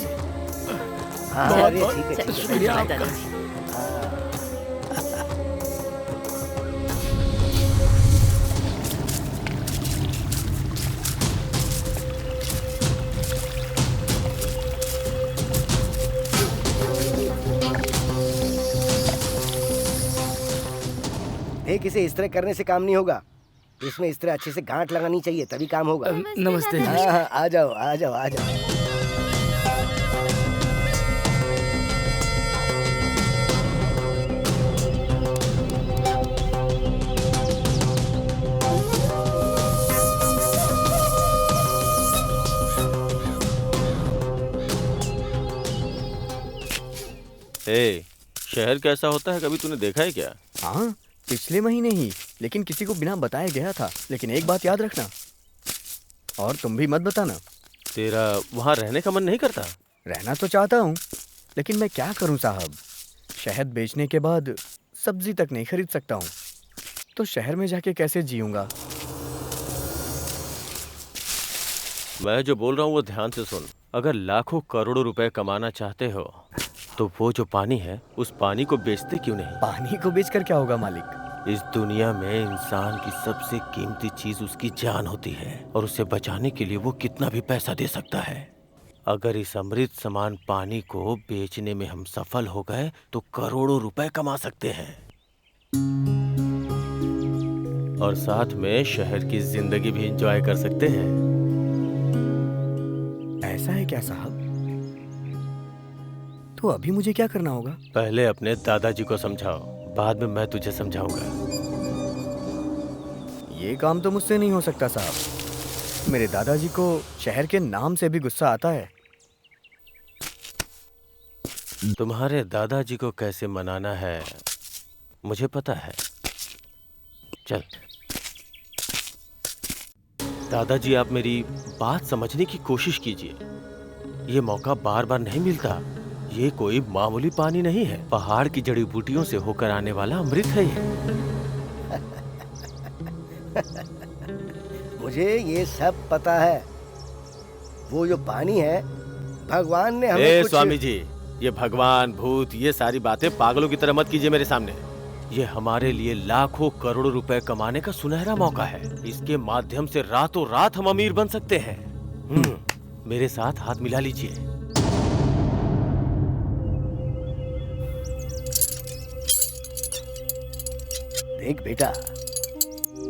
हाँ, अरे ठीक है, ठीक है। शुक्रिया आपका। देख, इसे इस तरह करने से काम नहीं होगा। इसमें इस तरह अच्छे से गांठ लगानी चाहिए, तभी काम होगा। नमस्ते। हाँ हाँ, आ जाओ आ जाओ आ जाओ। शहर कैसा होता है, कभी तूने देखा है क्या? हाँ, पिछले महीने ही, लेकिन किसी को बिना बताए गया था। लेकिन एक बात याद रखना, और तुम भी मत बताना। तेरा वहाँ रहने का मन नहीं करता? रहना तो चाहता हूँ, लेकिन मैं क्या करूँ साहब। शहद बेचने के बाद सब्जी तक नहीं खरीद सकता हूँ, तो शहर में जाके कैसे जीऊँगा। मैं जो बोल रहा हूँ वो ध्यान से सुन। अगर लाखों करोड़ों रुपए कमाना चाहते हो तो वो जो पानी है, उस पानी को बेचते क्यों नहीं? पानी को बेचकर क्या होगा मालिक? इस दुनिया में इंसान की सबसे कीमती चीज उसकी जान होती है, और उसे बचाने के लिए वो कितना भी पैसा दे सकता है। अगर इस अमृत समान पानी को बेचने में हम सफल हो गए तो करोड़ों रुपए कमा सकते हैं, और साथ में शहर की जिंदगी भी एंजॉय कर सकते हैं। ऐसा है क्या साहब? तो अभी मुझे क्या करना होगा? पहले अपने दादाजी को समझाओ, बाद में मैं तुझे समझाऊंगा। ये काम तो मुझसे नहीं हो सकता साहब। मेरे दादाजी को शहर के नाम से भी गुस्सा आता है। तुम्हारे दादाजी को कैसे मनाना है मुझे पता है। चल दादाजी, आप मेरी बात समझने की कोशिश कीजिए। ये मौका बार बार नहीं मिलता। ये कोई मामूली पानी नहीं है, पहाड़ की जड़ी बूटियों से होकर आने वाला अमृत है ये। मुझे ये सब पता है। वो जो पानी है, भगवान ने हमें कुछ... स्वामी जी, ये भगवान भूत ये सारी बातें पागलों की तरह मत कीजिए मेरे सामने। ये हमारे लिए लाखों करोड़ों रुपए कमाने का सुनहरा मौका है। इसके माध्यम से रातों रात हम अमीर बन सकते हैं। मेरे साथ हाथ मिला लीजिए। देख बेटा,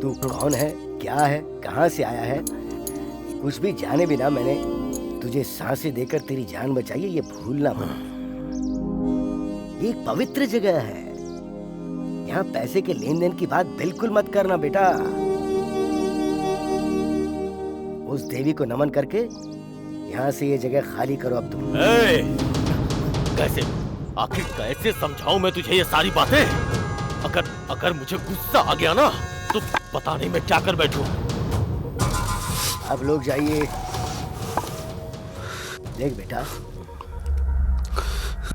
तू कौन है, क्या है, कहाँ से आया है, कुछ भी जाने बिना मैंने तुझे सांसें देकर तेरी जान बचाई है, ये भूलना मत। ये एक पवित्र जगह है। यहाँ पैसे के लेन देन की बात बिल्कुल मत करना बेटा। उस देवी को नमन करके यहाँ से ये जगह खाली करो अब तुम। कैसे, आखिर कैसे समझाऊं मैं तुझे ये सारी बातें? अगर मुझे गुस्सा आ गया ना तो पता नहीं मैं क्या कर बैठूं। अब लोग जाइए। देख बेटा,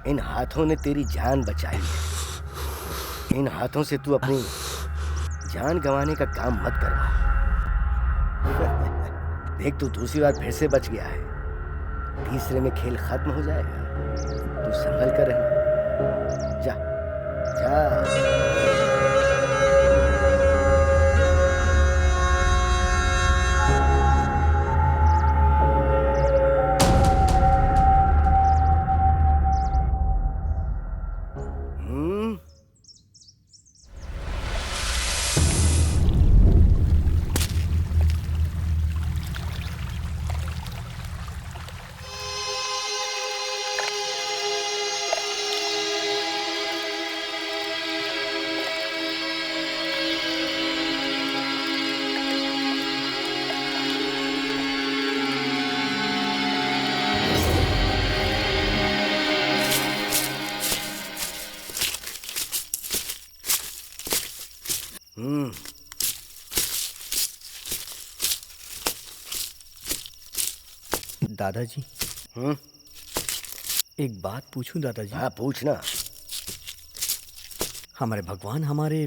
इन हाथों ने तेरी जान बचाई है। इन हाथों से तू अपनी जान गंवाने का काम मत करवा। देख, तू दूसरी बार फिर से बच गया है। तीसरे में खेल खत्म हो जाएगा। तू संभल कर रहना। जा जा। दादाजी, एक बात पूछूं दादाजी? हाँ, पूछना। हमारे भगवान हमारे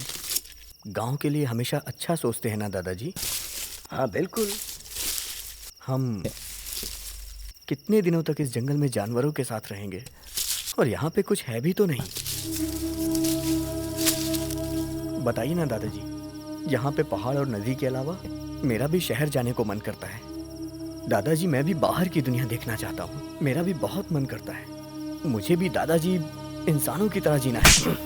गांव के लिए हमेशा अच्छा सोचते हैं ना दादाजी? हाँ बिल्कुल। हम कितने दिनों तक इस जंगल में जानवरों के साथ रहेंगे, और यहाँ पे कुछ है भी तो नहीं। बताइए ना दादाजी, यहाँ पे पहाड़ और नदी के अलावा मेरा भी शहर जाने को मन करता है। दादाजी, मैं भी बाहर की दुनिया देखना चाहता हूँ। मेरा भी बहुत मन करता है। मुझे भी दादाजी इंसानों की तरह जीना है।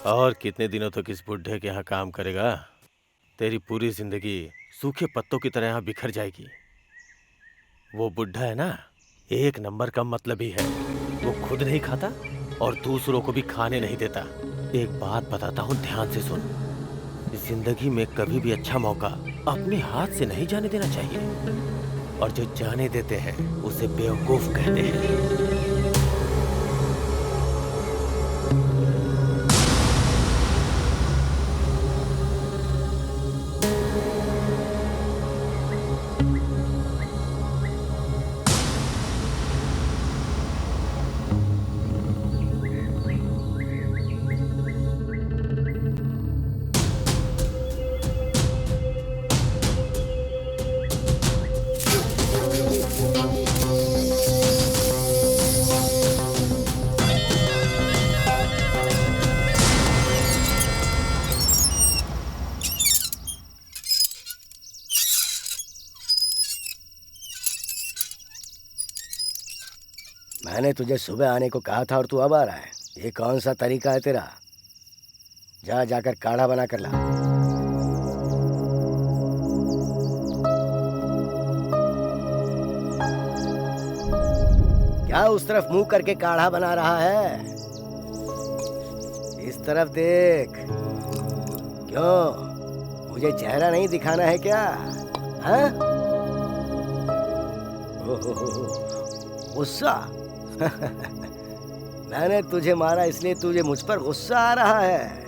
और कितने दिनों तक इस बुढ़े के यहाँ काम करेगा? तेरी पूरी जिंदगी सूखे पत्तों की तरह यहाँ बिखर जाएगी। वो बुढ़ा है ना, एक नंबर का मतलबी है। वो खुद नहीं खाता और दूसरों को भी खाने नहीं देता। एक बात बताता हूँ, ध्यान से सुन। जिंदगी में कभी भी अच्छा मौका अपने हाथ से नहीं जाने देना चाहिए, और जो जाने देते हैं उसे बेवकूफ कहते हैं। मैंने तुझे सुबह आने को कहा था और तू अब आ रहा है। ये कौन सा तरीका है तेरा? जाकर काढ़ा बना कर ला। क्या उस तरफ मुंह करके काढ़ा बना रहा है? इस तरफ देख। क्यों, मुझे चेहरा नहीं दिखाना है क्या? हाँ? गुस्सा? मैंने तुझे मारा इसलिए तुझे मुझ पर गुस्सा आ रहा है।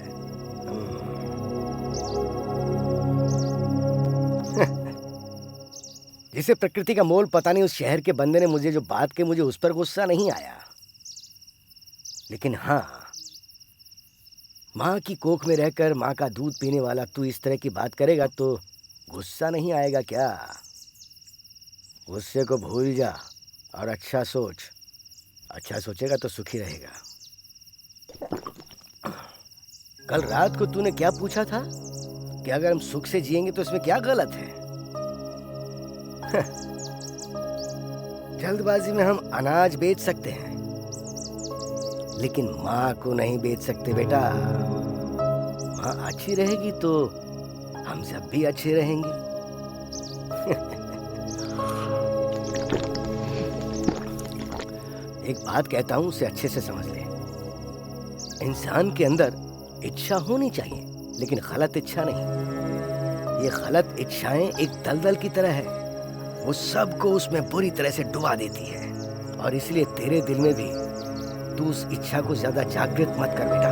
जिसे प्रकृति का मोल पता नहीं, उस शहर के बंदे ने मुझे जो बात की, मुझे उस पर गुस्सा नहीं आया। लेकिन हाँ, माँ की कोख में रहकर माँ का दूध पीने वाला तू इस तरह की बात करेगा तो गुस्सा नहीं आएगा क्या? गुस्से को भूल जा और अच्छा सोच। अच्छा सोचेगा तो सुखी रहेगा। कल रात को तूने क्या पूछा था कि अगर हम सुख से जिएंगे तो इसमें क्या गलत है? जल्दबाजी में हम अनाज बेच सकते हैं, लेकिन माँ को नहीं बेच सकते बेटा। माँ अच्छी रहेगी तो हम सब भी अच्छे रहेंगे। एक बात कहता हूं, उसे अच्छे से समझ ले। इंसान के अंदर इच्छा होनी चाहिए, लेकिन गलत इच्छा नहीं। ये गलत इच्छाएं एक दलदल की तरह है, वो सबको उसमें बुरी तरह से डुबा देती है। और इसलिए तेरे दिल में भी तू उस इच्छा को ज्यादा जागृत मत कर बेटा।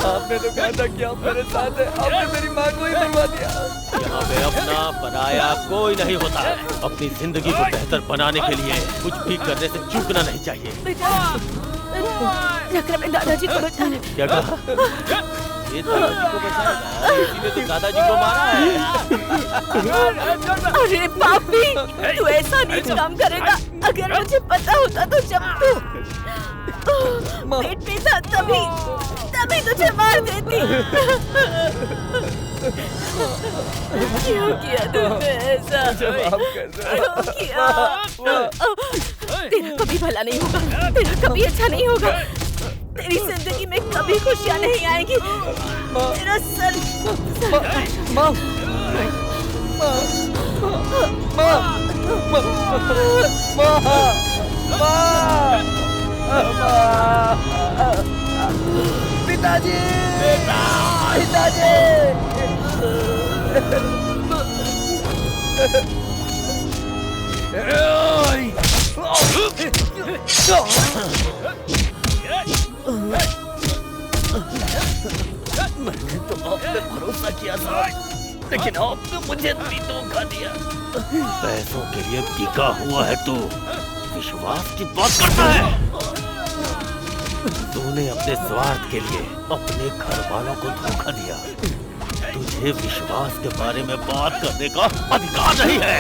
आपने तो कहा था कि आप मेरे साथ हैं, आपने मेरी माँ को ही मरवा दिया। यहाँ पे अपना पराया कोई नहीं होता है। अपनी जिंदगी को बेहतर बनाने के लिए कुछ भी करने से चूकना नहीं चाहिए। अपने दादाजी को बचा ले। क्या कहा? ये दादाजी को बचाएगा? इसीलिए तो दादाजी को मारा है। अरे पापी, तू ऐसा नीच काम करेगा। अगर मुझे पता होता तो जब तू पेट में था तभी तुझे मार देती। क्यों किया तुमने ऐसा? क्यों किया? तेरा कभी भला नहीं होगा, तेरा कभी अच्छा नहीं होगा। तेरी जिंदगी में कभी खुशियाँ नहीं आएंगी। तेरा सर माँ पिताजी, पिताजी। मैंने तो आप पे भरोसा किया था, लेकिन आपने मुझे भी धोखा दिया। पैसों के लिए बिका हुआ है तू, विश्वास की बात करता है। तूने अपने स्वार्थ के लिए अपने घर वालों को धोखा दिया। तुझे विश्वास के बारे में बात करने का अधिकार नहीं है।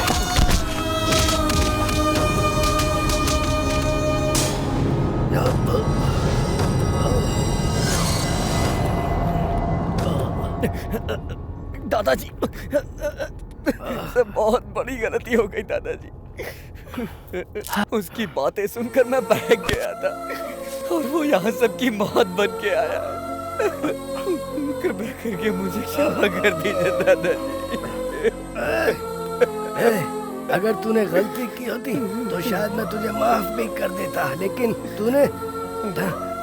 दादाजी, बहुत बड़ी गलती हो गई दादाजी। उसकी बातें सुनकर मैं बहक गया था और वो यहाँ सबकी मौत बन के आया। कृपया करके मुझे क्षमा कर दीजिए दादाजी। अगर तूने गलती की होती तो शायद मैं तुझे माफ भी कर देता, लेकिन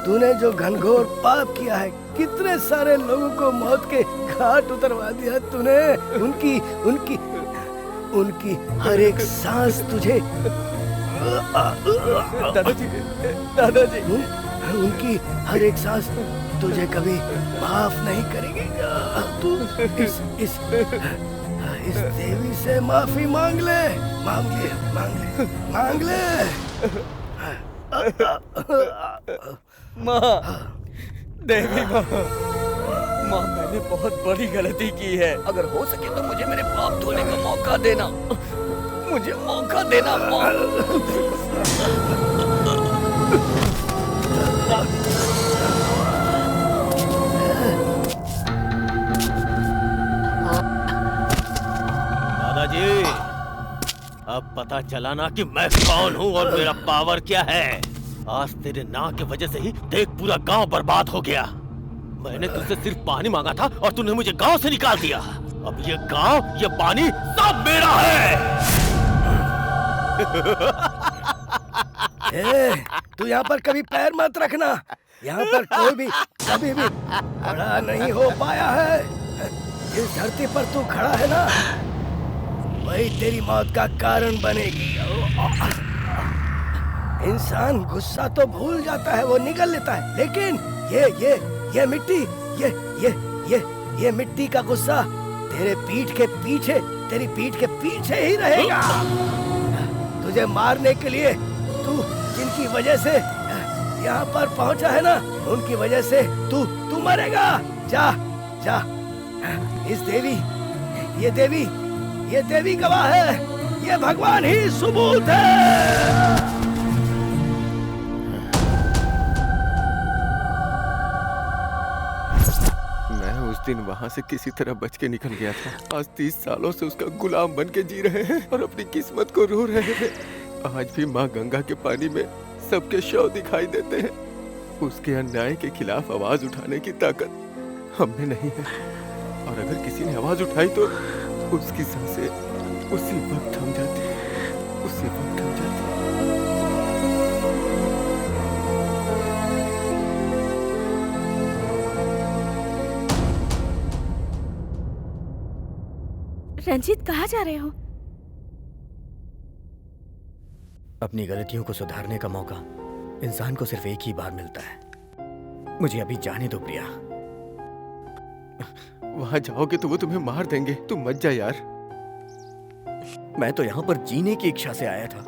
तूने जो घनघोर पाप किया है, कितने सारे लोगों को मौत के घाट उतरवा दिया तूने। उनकी हर एक सांस तुझे दादाजी उनकी हर एक सांस तुझे कभी माफ नहीं करेगी। तू इस देवी से माफी मांग ले। माँ, देवी माँ, मैंने बहुत बड़ी गलती की है। अगर हो सके तो मुझे मेरे पाप धोने का मौका देना। मुझे मौका देना माँ। दादाजी, अब पता चला ना कि मैं कौन हूँ और मेरा पावर क्या है। आज तेरे ना की वजह से ही देख पूरा गांव बर्बाद हो गया। मैंने तुझसे सिर्फ पानी मांगा था और तूने मुझे गांव से निकाल दिया। अब ये गांव, ये पानी सब मेरा है। तू यहाँ पर कभी पैर मत रखना। यहाँ पर कोई भी कभी भी बड़ा नहीं हो पाया है। जिस धरती पर तू खड़ा है ना, वही तेरी मौत का कारण बनेगी। इंसान गुस्सा तो भूल जाता है, वो निगल लेता है, लेकिन ये मिट्टी, ये मिट्टी का गुस्सा तेरी पीठ के पीछे ही रहेगा। तुझे मारने के लिए तू जिनकी वजह से यहाँ पर पहुँचा है ना, उनकी वजह से तू मरेगा। जा। ये देवी गवाह है, ये भगवान ही सबूत है। उस दिन वहाँ से किसी तरह बच के निकल गया था। आज 30 सालों से उसका गुलाम बन के जी रहे हैं और अपनी किस्मत को रो रहे हैं। आज भी माँ गंगा के पानी में सबके शव दिखाई देते हैं। उसके अन्याय के खिलाफ आवाज उठाने की ताकत हमें नहीं है, और अगर किसी ने आवाज उठाई तो उसकी सांसें उसी वक्त थम जाती है। रंजीत, कहाँ जा रहे हो? अपनी गलतियों को सुधारने का मौका इंसान को सिर्फ एक ही बार मिलता है। मुझे अभी जाने दो प्रिया। वहां जाओगे तो वो तुम्हें मार देंगे। तुम मत जा यार। मैं तो यहाँ पर जीने की इच्छा से आया था,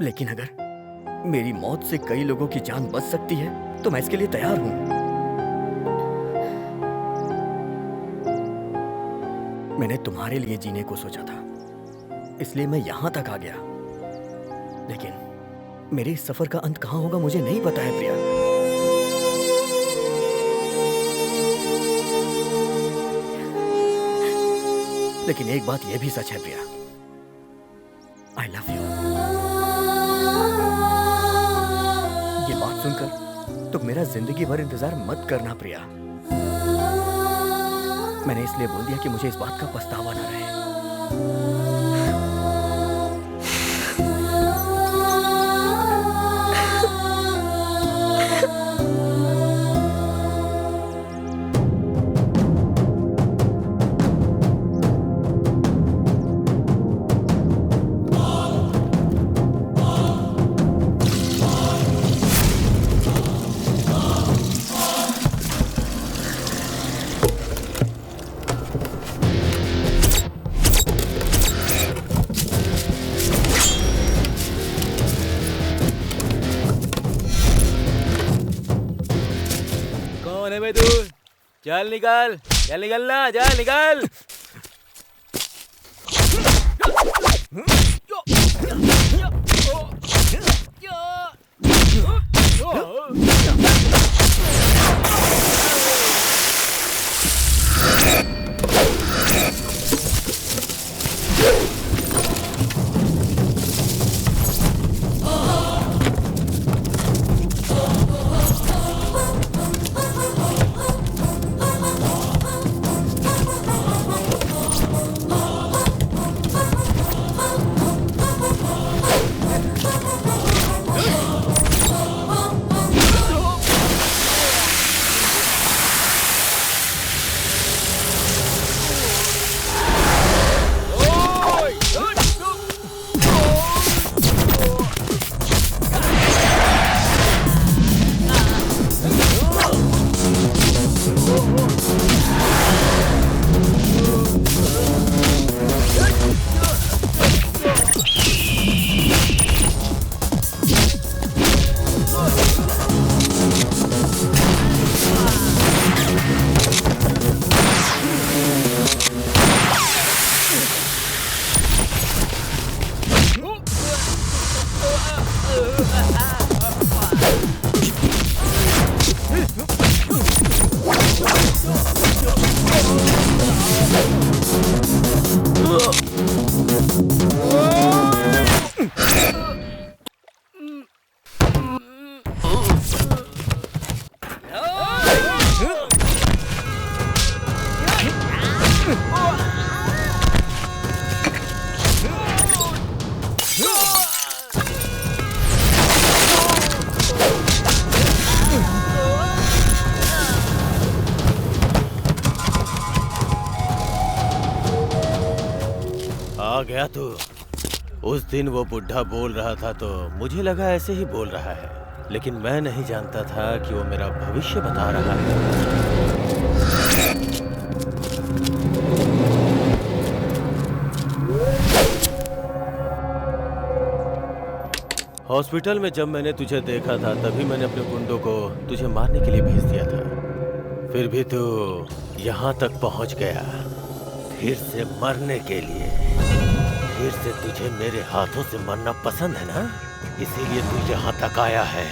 लेकिन अगर मेरी मौत से कई लोगों की जान बच सकती है तो मैं इसके लिए तैयार हूँ। मैंने तुम्हारे लिए जीने को सोचा था, इसलिए मैं यहाँ तक आ गया, लेकिन मेरे इस सफर का अंत कहाँ होगा मुझे नहीं पता है प्रिया। लेकिन एक बात यह भी सच है प्रिया, I love you। ये बात सुनकर तो मेरा जिंदगी भर इंतजार मत करना प्रिया। मैंने इसलिए बोल दिया कि मुझे इस बात का पछतावा न रहे। कौन है बे तू? चल निकल, चल निकलना, चल निकल। आ गया तू। उस दिन वो बुढ़ा बोल रहा था तो मुझे लगा ऐसे ही बोल रहा है, लेकिन मैं नहीं जानता था कि वो मेरा भविष्य बता रहा है। हॉस्पिटल में जब मैंने तुझे देखा था तभी मैंने अपने गुंडों को तुझे मारने के लिए भेज दिया था। फिर भी तू यहाँ तक पहुँच गया, फिर से मरने के लिए। फिर से तुझे मेरे हाथों से मरना पसंद है ना, इसीलिए तू यहाँ तक आया है।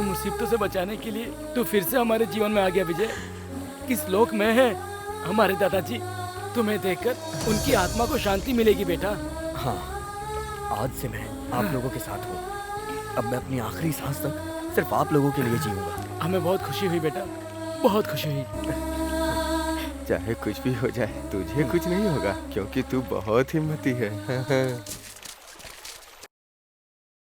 मुसीबतों से बचाने के लिए तू फिर से हमारे जीवन में आ गया विजय। किस लोक में है हमारे दादाजी? तुम्हें देखकर उनकी आत्मा को शांति मिलेगी बेटा। हाँ, आज से मैं आप लोगों के साथ हूँ। अब मैं अपनी आखिरी सांस तक सिर्फ आप लोगों के लिए जीऊंगा। हमें बहुत खुशी हुई बेटा, बहुत खुशी हुई। चाहे कुछ भी हो जाए तुझे कुछ नहीं होगा, क्योंकि तू बहुत हिम्मती है।